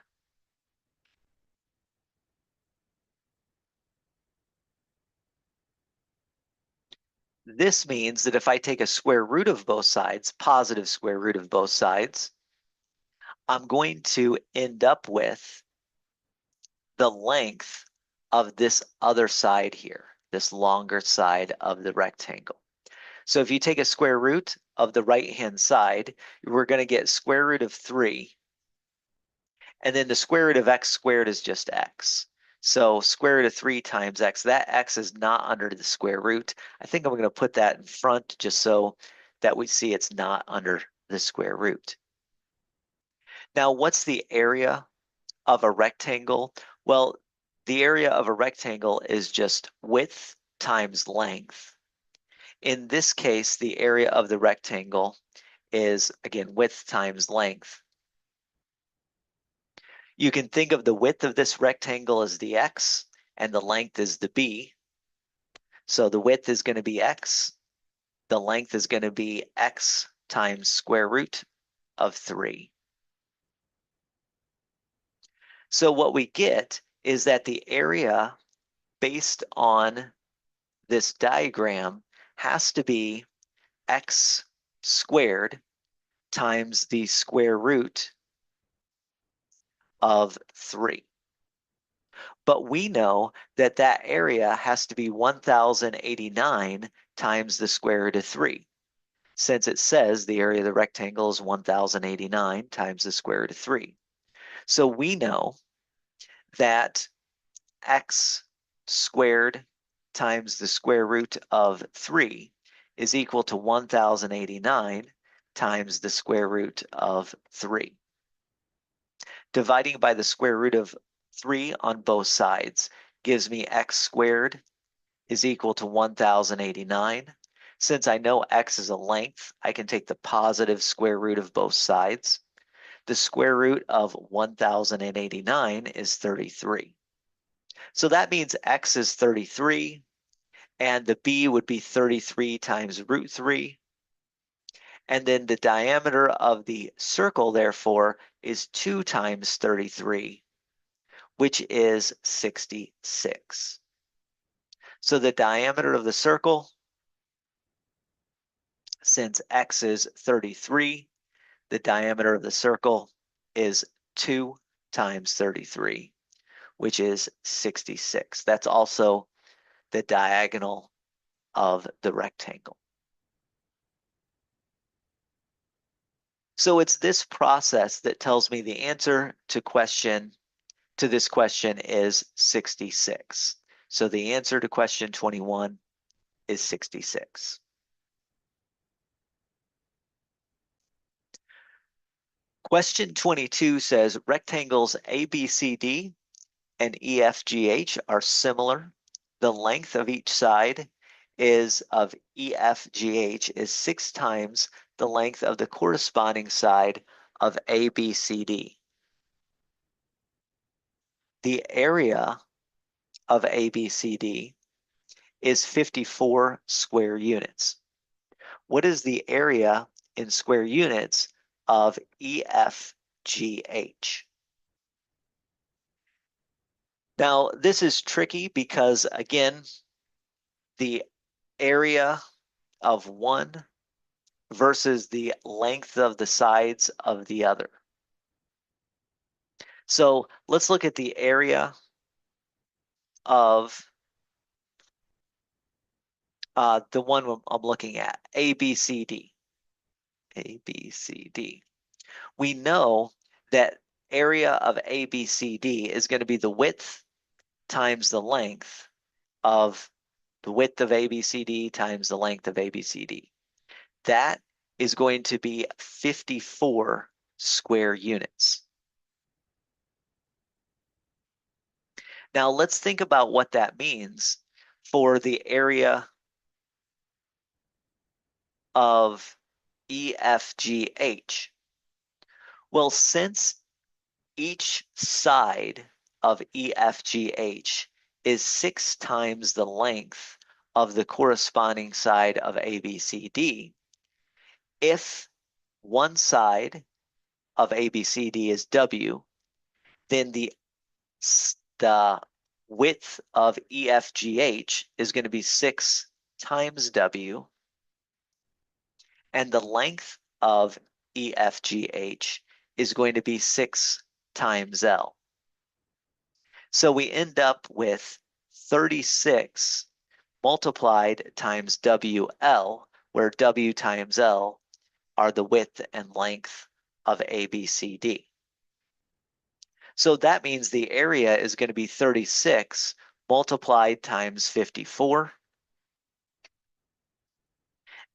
This means that if I take a square root of both sides, positive square root of both sides, I'm going to end up with the length of this other side here, this longer side of the rectangle. So if you take a square root of the right-hand side, we're going to get square root of 3. And then the square root of x squared is just x. So square root of 3 times x, that x is not under the square root. I think I'm going to put that in front just so that we see it's not under the square root. Now, what's the area of a rectangle? Well, the area of a rectangle is just width times length. In this case, the area of the rectangle is, again, width times length. You can think of the width of this rectangle as the x and the length is the b. So the width is going to be x. The length is going to be x times square root of 3. So what we get is that the area based on this diagram has to be x squared times the square root of 3. But we know that that area has to be 1089 times the square root of 3. Since it says the area of the rectangle is 1089 times the square root of 3. So we know that x squared times the square root of 3 is equal to 1089 times the square root of 3. Dividing by the square root of 3 on both sides gives me x squared is equal to 1089. Since I know x is a length, I can take the positive square root of both sides. The square root of 1089 is 33. So that means x is 33, and the b would be 33 times root 3. And then the diameter of the circle, therefore, is 2 times 33, which is 66. So the diameter of the circle, since x is 33, the diameter of the circle is 2 times 33, which is 66. That's also the diagonal of the rectangle. So it's this process that tells me the answer to this question is 66. So the answer to question 21 is 66. Question 22 says rectangles ABCD and EFGH are similar. The length of each side of EFGH is 6 times the length of the corresponding side of ABCD. The area of ABCD is 54 square units. What is the area in square units of EFGH? Now, this is tricky because, again, the area of one versus the length of the sides of the other. So let's look at the area of the one I'm looking at, ABCD. ABCD. We know that area of ABCD is going to be the width times the length of the width of ABCD times the length of ABCD. That is going to be 54 square units. Now let's think about what that means for the area of EFGH. Well, since each side of EFGH is 6 times the length of the corresponding side of ABCD, if one side of ABCD is W, then the width of EFGH is going to be 6 times W, and the length of EFGH is going to be 6 times L. So we end up with 36 multiplied times WL, where W times L are the width and length of ABCD. So that means the area is going to be 36 multiplied times 54.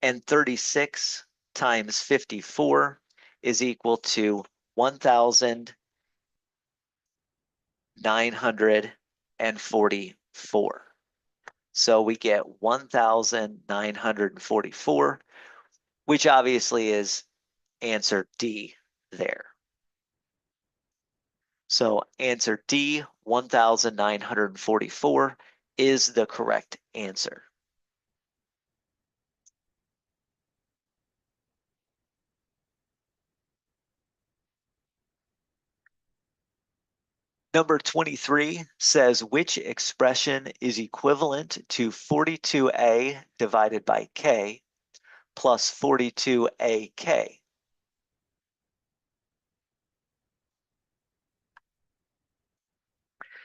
And 36 times 54 is equal to 1,944. So we get 1,944, which obviously is answer D there. So answer D, 1,944, is the correct answer. Number 23 says which expression is equivalent to 42a divided by k plus 42ak?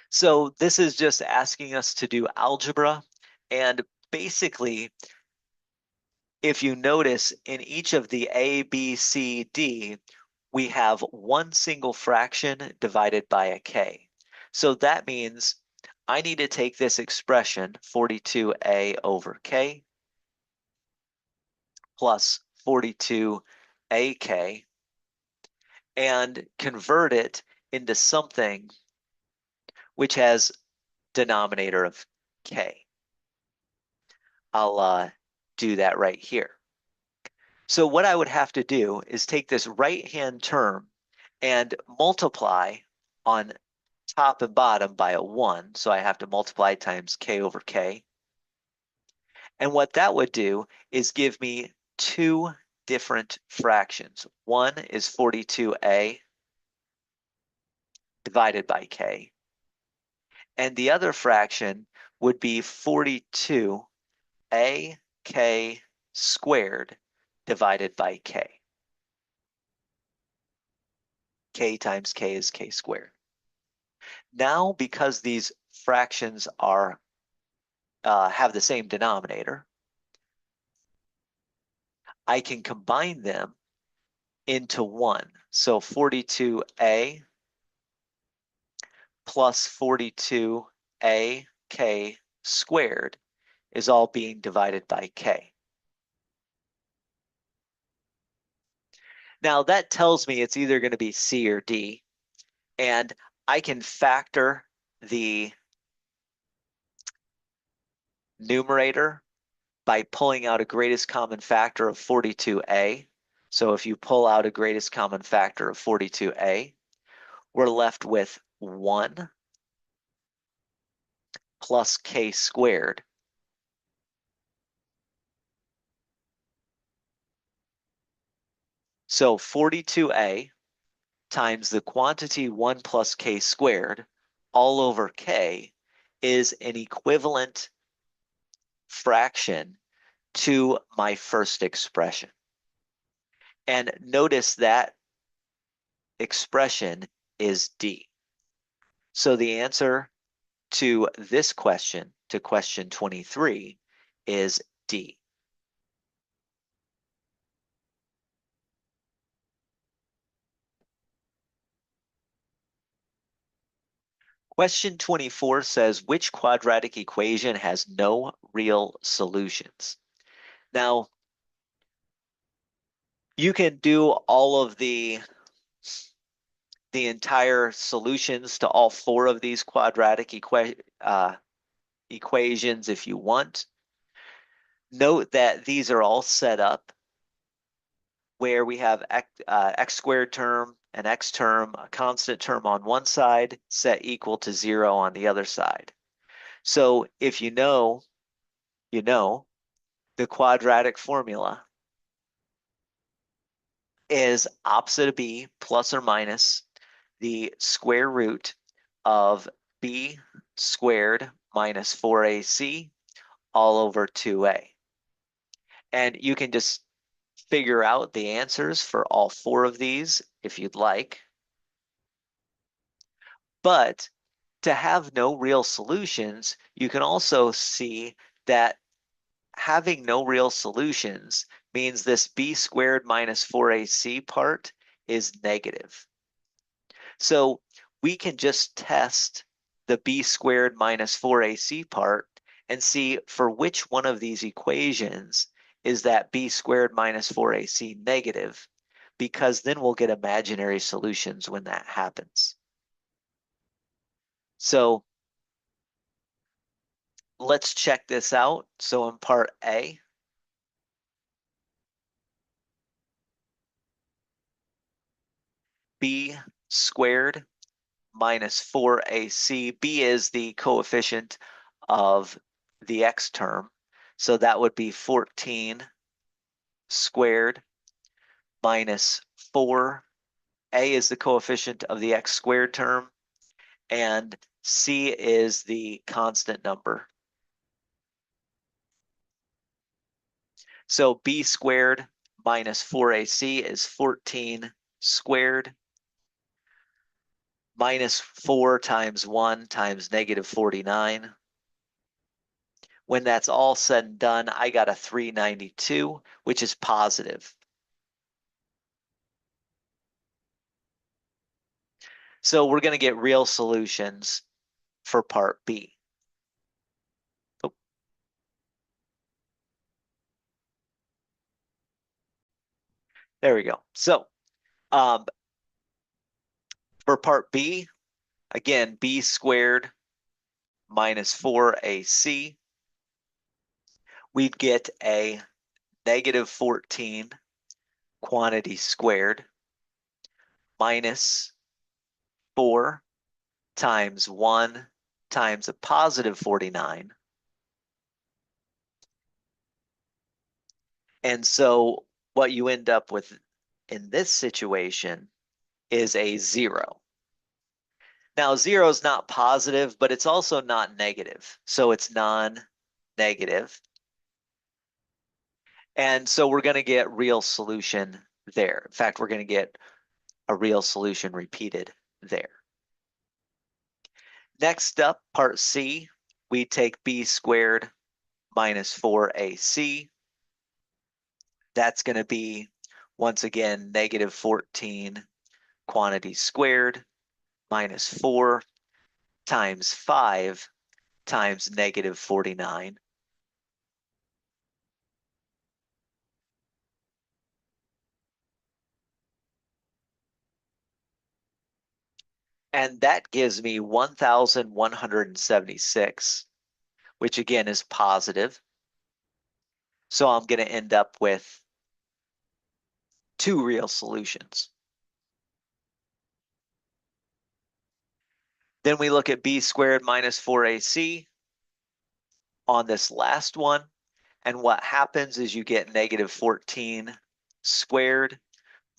So this is just asking us to do algebra, and basically, if you notice in each of the A, B, C, D, we have one single fraction divided by a k. So that means I need to take this expression, 42a over k plus 42ak, and convert it into something which has denominator of k. I'll do that right here. So what I would have to do is take this right-hand term and multiply on top and bottom by a 1. So I have to multiply times k over k. And what that would do is give me two different fractions. One is 42a divided by k. And the other fraction would be 42a k squared divided by k. K times k is k squared. Now, because these fractions are have the same denominator, I can combine them into one. So 42a plus 42a k squared is all being divided by k. Now that tells me it's either going to be C or D, and I can factor the numerator by pulling out a greatest common factor of 42a. So if you pull out a greatest common factor of 42a, we're left with 1 plus k squared. So 42a times the quantity 1 plus k squared all over k is an equivalent fraction to my first expression. And notice that expression is D. So the answer to this question, to question 23, is D. Question 24 says, which quadratic equation has no real solutions? Now, you can do all of the entire solutions to all four of these quadratic equations if you want. Note that these are all set up where we have x squared term, an x term, a constant term on one side, set equal to 0 on the other side. So if you know the quadratic formula is opposite of b plus or minus the square root of b squared minus 4ac all over 2a. And you can just figure out the answers for all four of these if you'd like. But to have no real solutions, you can also see that having no real solutions means this b squared minus 4ac part is negative. So we can just test the b squared minus 4ac part and see for which one of these equations is that b squared minus 4ac negative, because then we'll get imaginary solutions when that happens. So let's check this out. So in part A, b squared minus 4ac. B is the coefficient of the x term. So that would be 14 squared minus 4. A is the coefficient of the x squared term, and c is the constant number. So b squared minus 4ac is 14 squared minus 4 times 1 times negative 49. When that's all said and done, I got a 392, which is positive. So we're going to get real solutions for part B. Oh. There we go. So for part B, again, b squared minus 4ac, we'd get a negative 14 quantity squared minus 4 times 1 times a positive 49. And so what you end up with in this situation is a 0. Now, 0 is not positive, but it's also not negative. So it's non-negative. And so we're going to get real solution there. In fact, we're going to get a real solution repeated there. Next up, part C, we take b squared minus 4ac. That's going to be, once again, negative 14 quantity squared minus 4 times 5 times negative 49. And that gives me 1,176, which again is positive. So I'm going to end up with 2 real solutions. Then we look at b squared minus 4ac on this last one. And what happens is you get negative 14 squared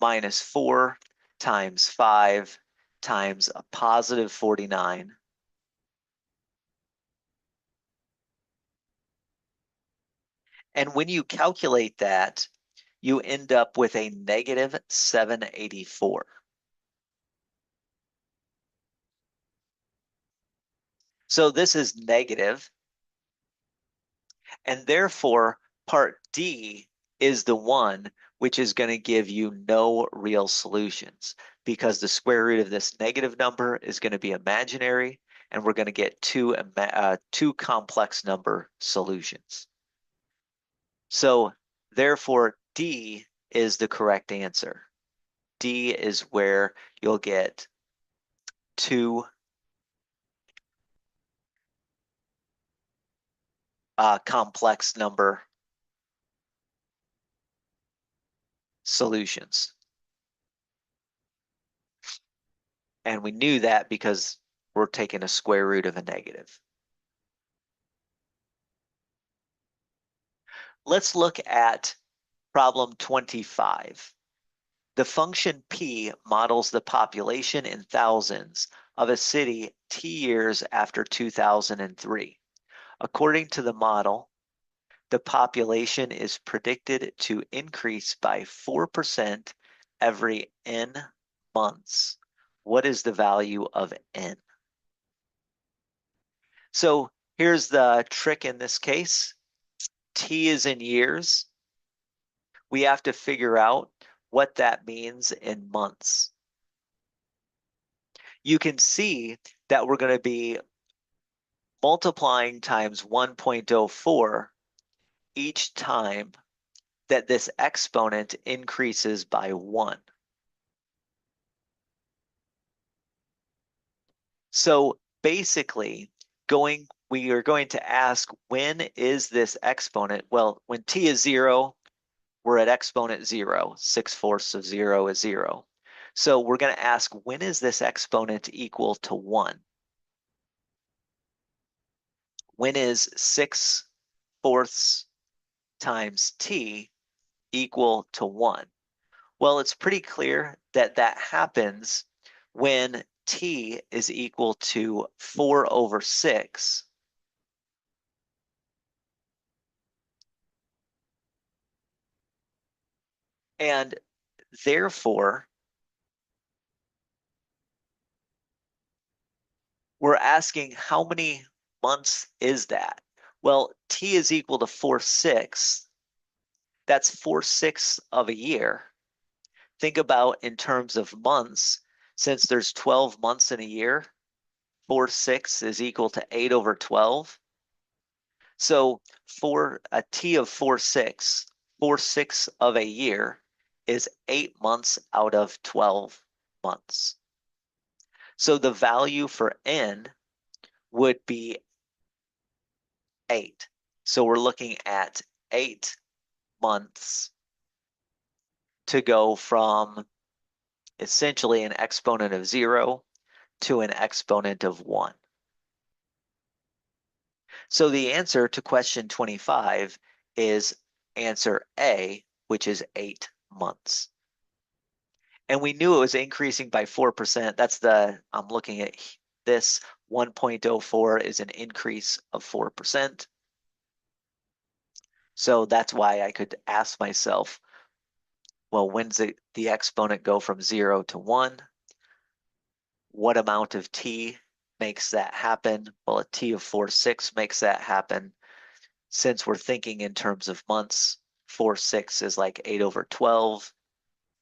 minus 4 times 5 times a positive 49. And when you calculate that, you end up with a negative 784. So this is negative, and therefore part D is the one which is going to give you no real solutions, because the square root of this negative number is going to be imaginary, and we're going to get two complex number solutions. So therefore D is the correct answer. D is where you'll get 2 complex number solutions. And we knew that because we're taking a square root of a negative. Let's look at problem 25. The function P models the population in thousands of a city T years after 2003. According to the model, the population is predicted to increase by 4% every n months. What is the value of n? So here's the trick in this case. T is in years. We have to figure out what that means in months. You can see that we're going to be multiplying times 1.04 each time that this exponent increases by 1. So basically, we are going to ask, when is this exponent? Well, when t is 0, we're at exponent 0. 6/4 of 0 is 0. So we're going to ask, when is this exponent equal to 1? When is 6/4 times t equal to 1? Well, it's pretty clear that that happens when t is equal to 4/6. And therefore, we're asking, how many months is that? Well, t is equal to 4/6. That's 4/6 of a year. Think about in terms of months, since there's 12 months in a year, 4/6 is equal to 8/12. So for a t of 4/6, 4/6 of a year is 8 months out of 12 months. So the value for n would be 8. So we're looking at 8 months to go from essentially an exponent of 0 to an exponent of 1. So the answer to question 25 is answer A, which is 8 months. And we knew it was increasing by 4%. That's I'm looking at this 1.04 is an increase of 4%. So that's why I could ask myself, well, when's the exponent go from 0 to 1? What amount of t makes that happen? Well, a t of 4/6 makes that happen. Since we're thinking in terms of months, 4/6 is like 8 over 12,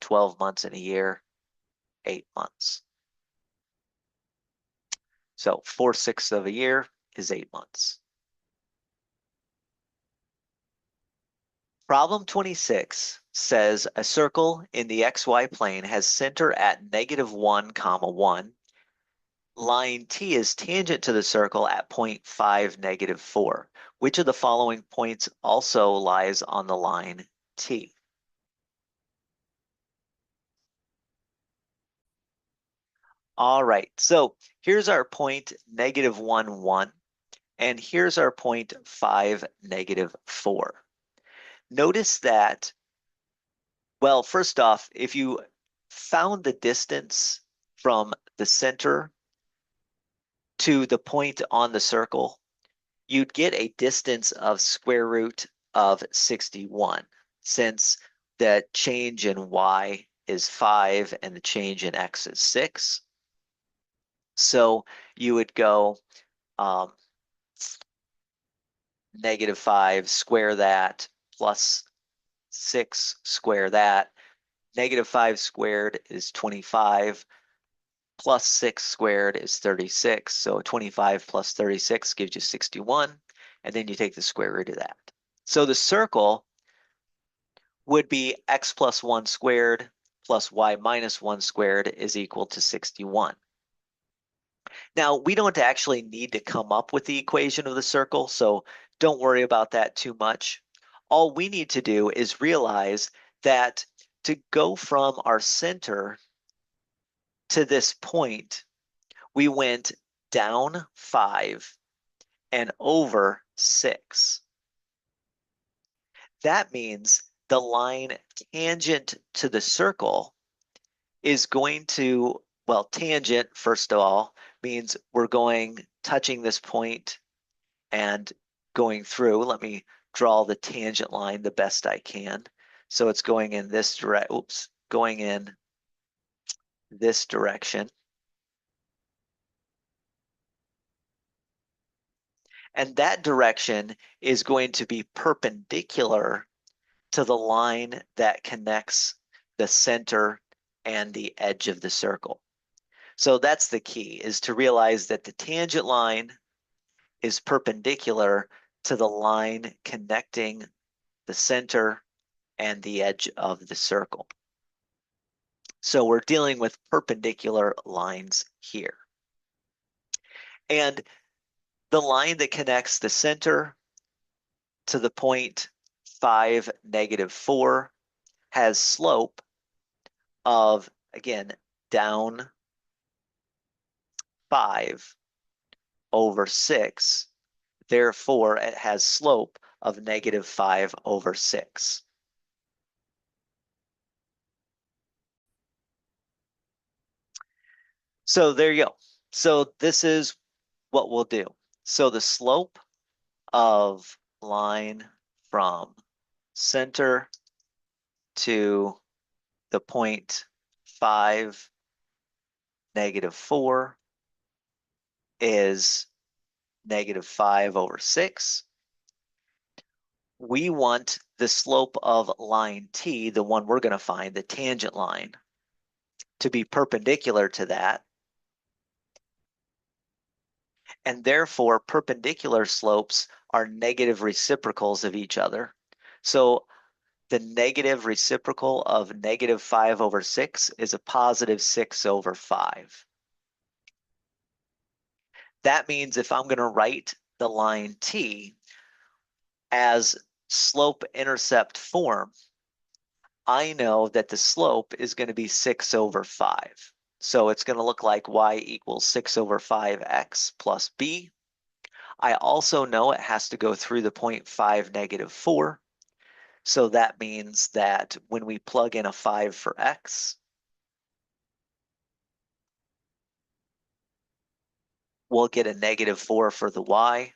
12 months in a year, 8 months. So 4/6 of a year is 8 months. Problem 26 says a circle in the xy plane has center at -1, 1. Line T is tangent to the circle at point 5, -4. Which of the following points also lies on the line T? All right, so here's our point -1, 1, and here's our point 5, -4. Notice that, well, first off, if you found the distance from the center to the point on the circle, you'd get a distance of square root of 61, since the change in y is 5 and the change in x is 6. So you would go -5, square that, plus 6, square that. -5 squared is 25, plus 6 squared is 36. So 25 plus 36 gives you 61, and then you take the square root of that. So the circle would be x plus 1 squared plus y minus 1 squared is equal to 61. Now, we don't actually need to come up with the equation of the circle, so don't worry about that too much. All we need to do is realize that to go from our center to this point, we went down 5 and over 6. That means the line tangent to the circle is going to, well, tangent, first of all, means we're touching this point and going through. Let me draw the tangent line the best I can. So it's going in this going in this direction. And that direction is going to be perpendicular to the line that connects the center and the edge of the circle. So that's the key, is to realize that the tangent line is perpendicular to the line connecting the center and the edge of the circle. So we're dealing with perpendicular lines here. And the line that connects the center to the point 5, -4 has slope of, again, down 5 over 6. Therefore, it has slope of -5 over 6. So there you go. So this is what we'll do. So the slope of line from center to the point 5, -4 is -5 over 6. We want the slope of line T, the one we're going to find, the tangent line, to be perpendicular to that. And therefore, perpendicular slopes are negative reciprocals of each other. So the negative reciprocal of -5 over 6 is a positive 6 over 5. That means if I'm going to write the line T, as slope-intercept form, I know that the slope is going to be 6 over 5. So it's going to look like y equals 6 over 5x plus b. I also know it has to go through the point 5, negative 4. So that means that when we plug in a 5 for x, we'll get a negative 4 for the y.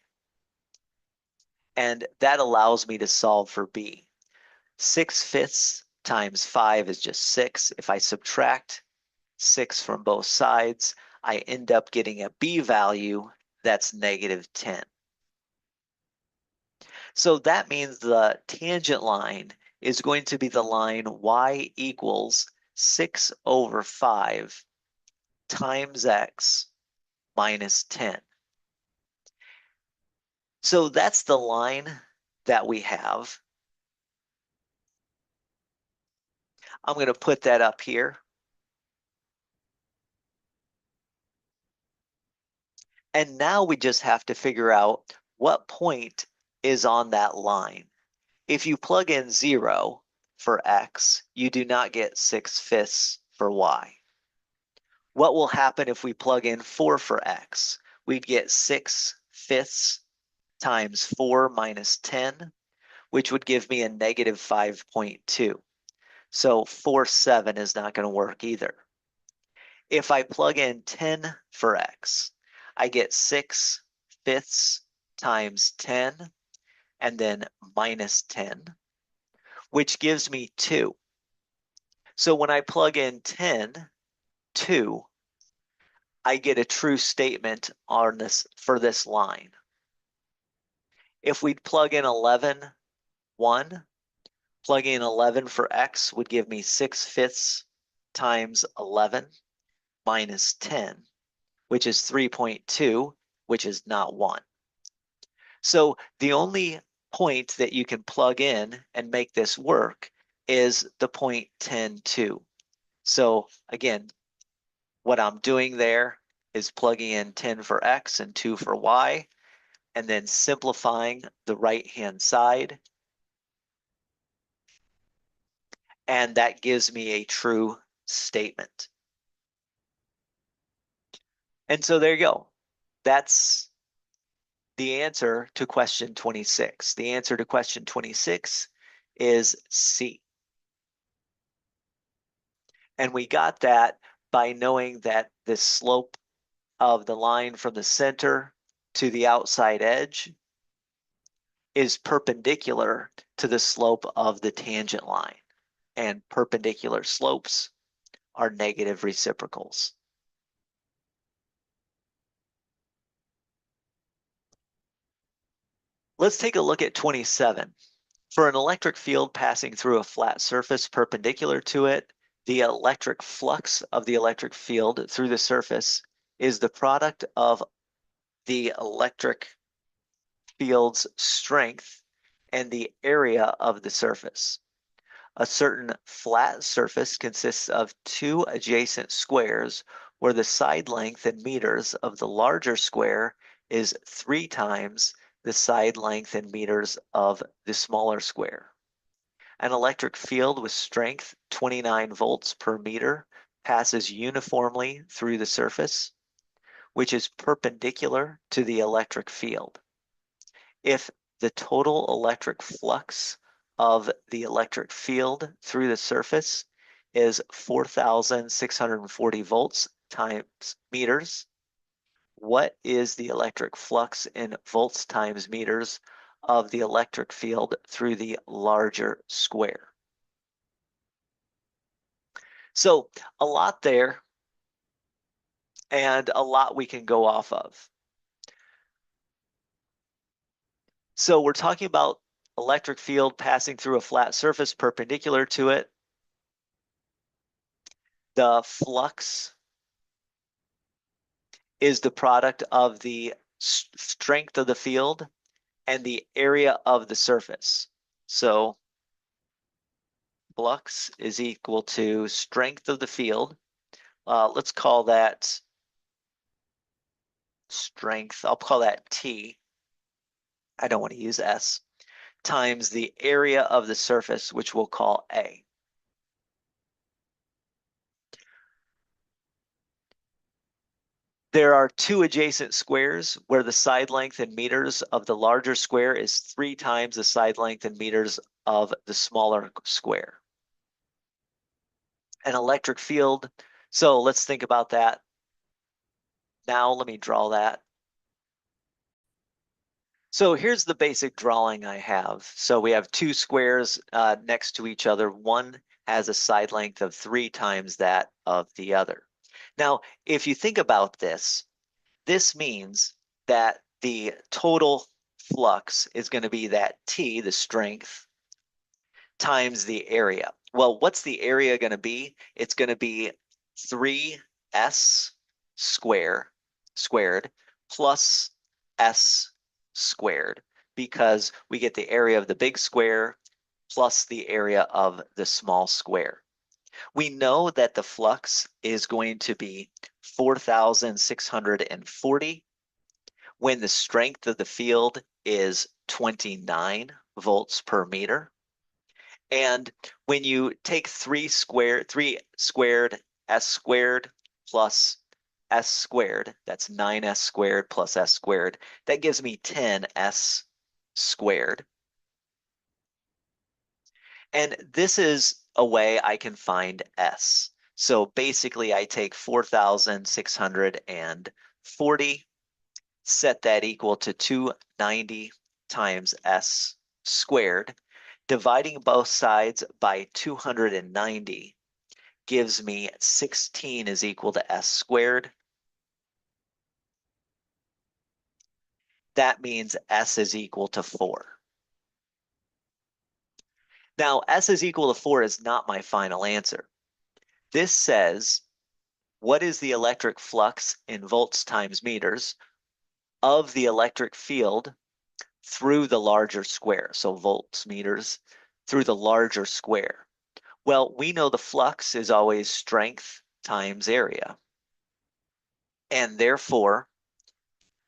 And that allows me to solve for b. 6/5 times 5 is just 6. If I subtract 6 from both sides, I end up getting a b value that's negative 10. So that means the tangent line is going to be the line y equals 6 over 5 times x minus 10. So that's the line that we have. I'm going to put that up here. And now we just have to figure out what point is on that line. If you plug in 0 for x, you do not get 6/5 for y. What will happen if we plug in 4 for x? We'd get 6/5 times 4 minus 10, which would give me a negative 5.2. So 4/7 is not going to work either. If I plug in 10 for x, I get 6/5 times 10 and then minus 10, which gives me 2. So when I plug in 10, 2, I get a true statement on this for this line. If we plug in 11, 1, plugging in 11 for x would give me 6/5 times 11 minus 10, which is 3.2, which is not 1. So the only point that you can plug in and make this work is the point 10, 2. So again, what I'm doing there is plugging in 10 for x and 2 for y, and then simplifying the right-hand side. And that gives me a true statement. And so there you go. That's the answer to question 26. The answer to question 26 is C. And we got that by knowing that the slope of the line from the center to the outside edge is perpendicular to the slope of the tangent line. And perpendicular slopes are negative reciprocals. Let's take a look at 27. For an electric field passing through a flat surface perpendicular to it, the electric flux of the electric field through the surface is the product of the electric field's strength and the area of the surface. A certain flat surface consists of two adjacent squares where the side length in meters of the larger square is 3 times the side length in meters of the smaller square. An electric field with strength 29 volts per meter passes uniformly through the surface, which is perpendicular to the electric field. If the total electric flux of the electric field through the surface is 4,640 volts times meters, what is the electric flux in volts times meters of the electric field through the larger square? So a lot there and a lot we can go off of. So we're talking about electric field passing through a flat surface perpendicular to it. The flux is the product of the strength of the field and the area of the surface. So flux is equal to strength of the field. Let's call that strength. I'll call that T. I don't want to use S. times the area of the surface, which we'll call A. There are two adjacent squares where the side length in meters of the larger square is 3 times the side length in meters of the smaller square. An electric field. So let's think about that. Now let me draw that. So here's the basic drawing I have. So we have two squares next to each other. One has a side length of 3 times that of the other. Now, if you think about this, this means that the total flux is going to be that T, the strength, times the area. Well, what's the area going to be? It's going to be 3s squared plus s squared, because we get the area of the big square plus the area of the small square. We know that the flux is going to be 4,640 when the strength of the field is 29 volts per meter. And when you take 3 squared s squared plus s squared, that's 9s squared plus s squared, that gives me 10s squared. And this is a way I can find s. So basically I take 4,640, set that equal to 290 times s squared. Dividing both sides by 290 gives me 16 is equal to s squared. That means s is equal to 4. Now, s is equal to 4 is not my final answer. This says, what is the electric flux in volts times meters of the electric field through the larger square? So volts, meters, through the larger square. Well, we know the flux is always strength times area. And therefore,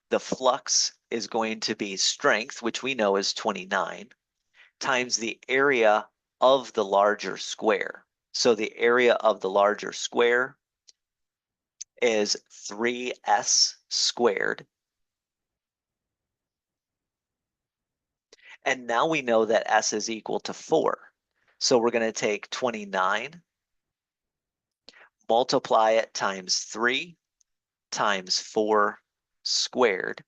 the flux is going to be strength, which we know is 29, times the area of the larger square. So the area of the larger square is 3s squared. And now we know that s is equal to 4. So we're going to take 29, multiply it times 3 times 4 squared.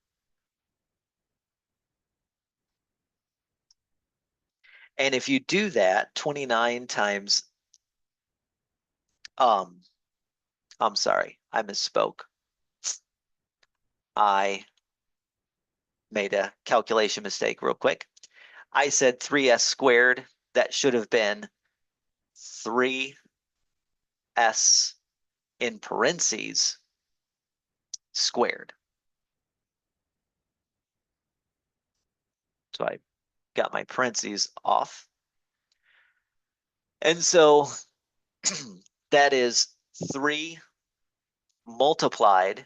And if you do that, 29 times, I'm sorry, I misspoke. I made a calculation mistake real quick. I said 3s squared. That should have been 3s in parentheses squared. So I got my parentheses off. And so that is 3 multiplied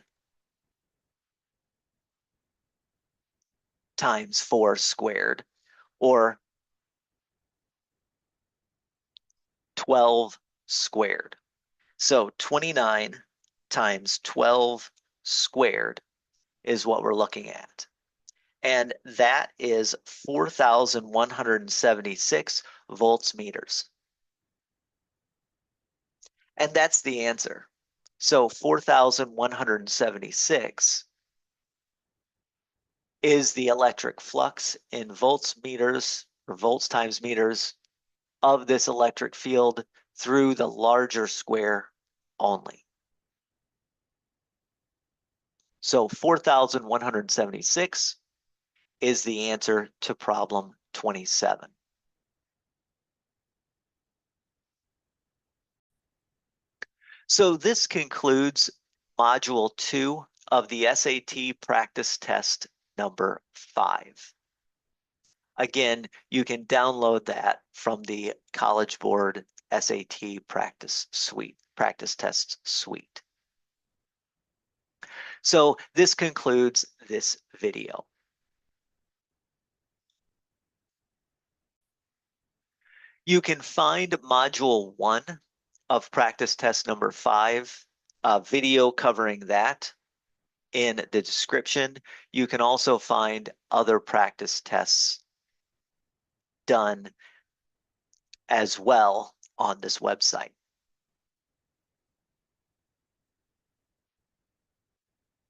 times 4 squared, or 12 squared. So 29 times 12 squared is what we're looking at. And that is 4,176 volts meters. And that's the answer. So 4,176 is the electric flux in volts meters, or volts times meters, of this electric field through the larger square only. So 4,176 is the answer to problem 27. So this concludes Module 2 of the SAT practice test number 5. Again, you can download that from the College Board SAT practice test suite. So this concludes this video. You can find module 1 of practice test number 5, a video covering that in the description. You can also find other practice tests done as well on this website.